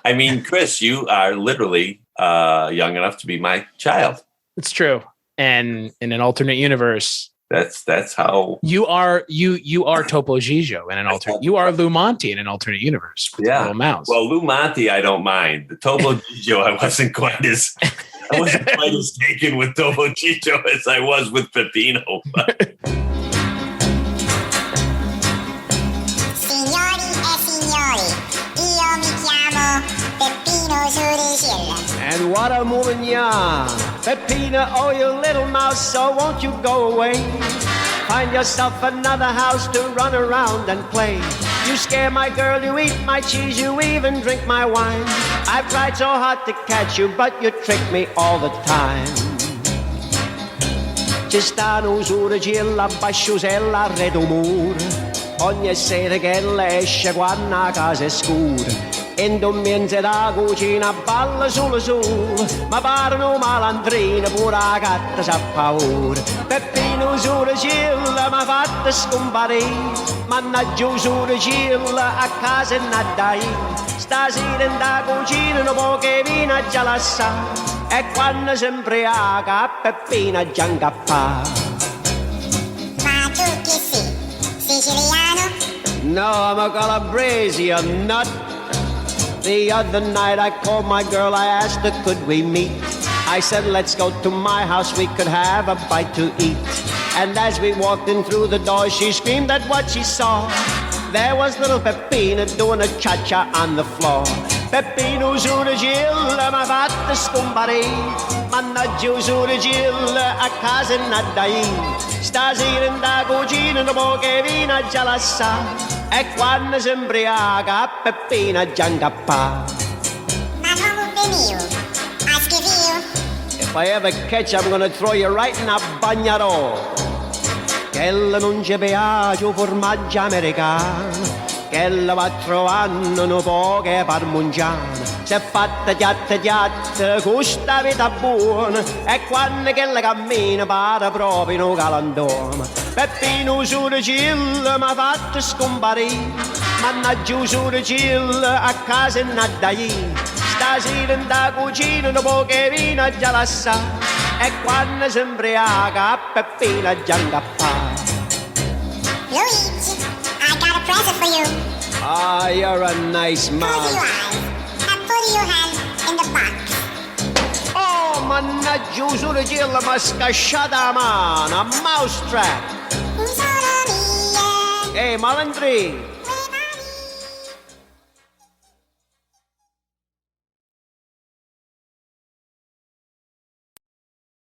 Well, Chris, you are literally young enough to be my child. It's true. And in an alternate universe, that's how you are Topo Gigio in an alternate. You are Lou Monte in an alternate universe. Yeah, little mouse. Well, Lou Monte, I don't mind. The Topo Gigio, I wasn't quite as taken with Topo Gigio as I was with Peppino. Signori e signori, io mi chiamo Peppino Giuricilla. And what a woman you are, Peppina, oh you little mouse, so won't you go away? Find yourself another house to run around and play. You scare my girl, you eat my cheese, you even drink my wine. I've tried so hard to catch you, but you trick me all the time. Ci stanno usura gilla, basciusella, redumur. Ogni sera che lei esce quando a casa è scura. in mezzo alla cucina balla solo su, ma parano malandrine pure la gatta sa paura. Peppino Suricilla m'ha fatto scomparire, mannaggia Suricilla a casa e nadai. Stasera in da cucina un po' che vino già lascia, e quando si imbriaca Peppina già incappa. Ma tu che sei? Siciliano? No, I'm a Calabrese, you nut. The other night I called my girl, I asked her could we meet. I said let's go to my house, we could have a bite to eat. And as we walked in through the door, she screamed at what she saw. There was little Peppina doing a cha-cha on the floor. Peppino Suricilla m'ha fatto scomparire, mannaggia Suricilla a casa e nadai. Stasera in da cucina un po' che vino già lascia, e quando si imbriaca Peppina già incappa. Ma come venivo? A schifio? If I ever catch you, I'm gonna throw you right in a bagnaro. Quella non ci piace formaggio americano, quella va trovando un po' che parmigiano. Se è fatta tiatta, questa vita buona, e quando quella cammina pare proprio in un galantuomo. Peppino Suricilla m'ha fatto scomparire, mannaggia Suricilla a casa e nadai. Stasera in da cucina un po' che vino già lascia, e quando si imbriaca Peppina già incappa. Luigi, I got a present for you. Ah, you're a nice Close your man. eyes and put your hand in the box. Oh, mannaggia Suricilla m'ha scasciata la mano, a mousetrap. Sono mia. Ehi, malandri,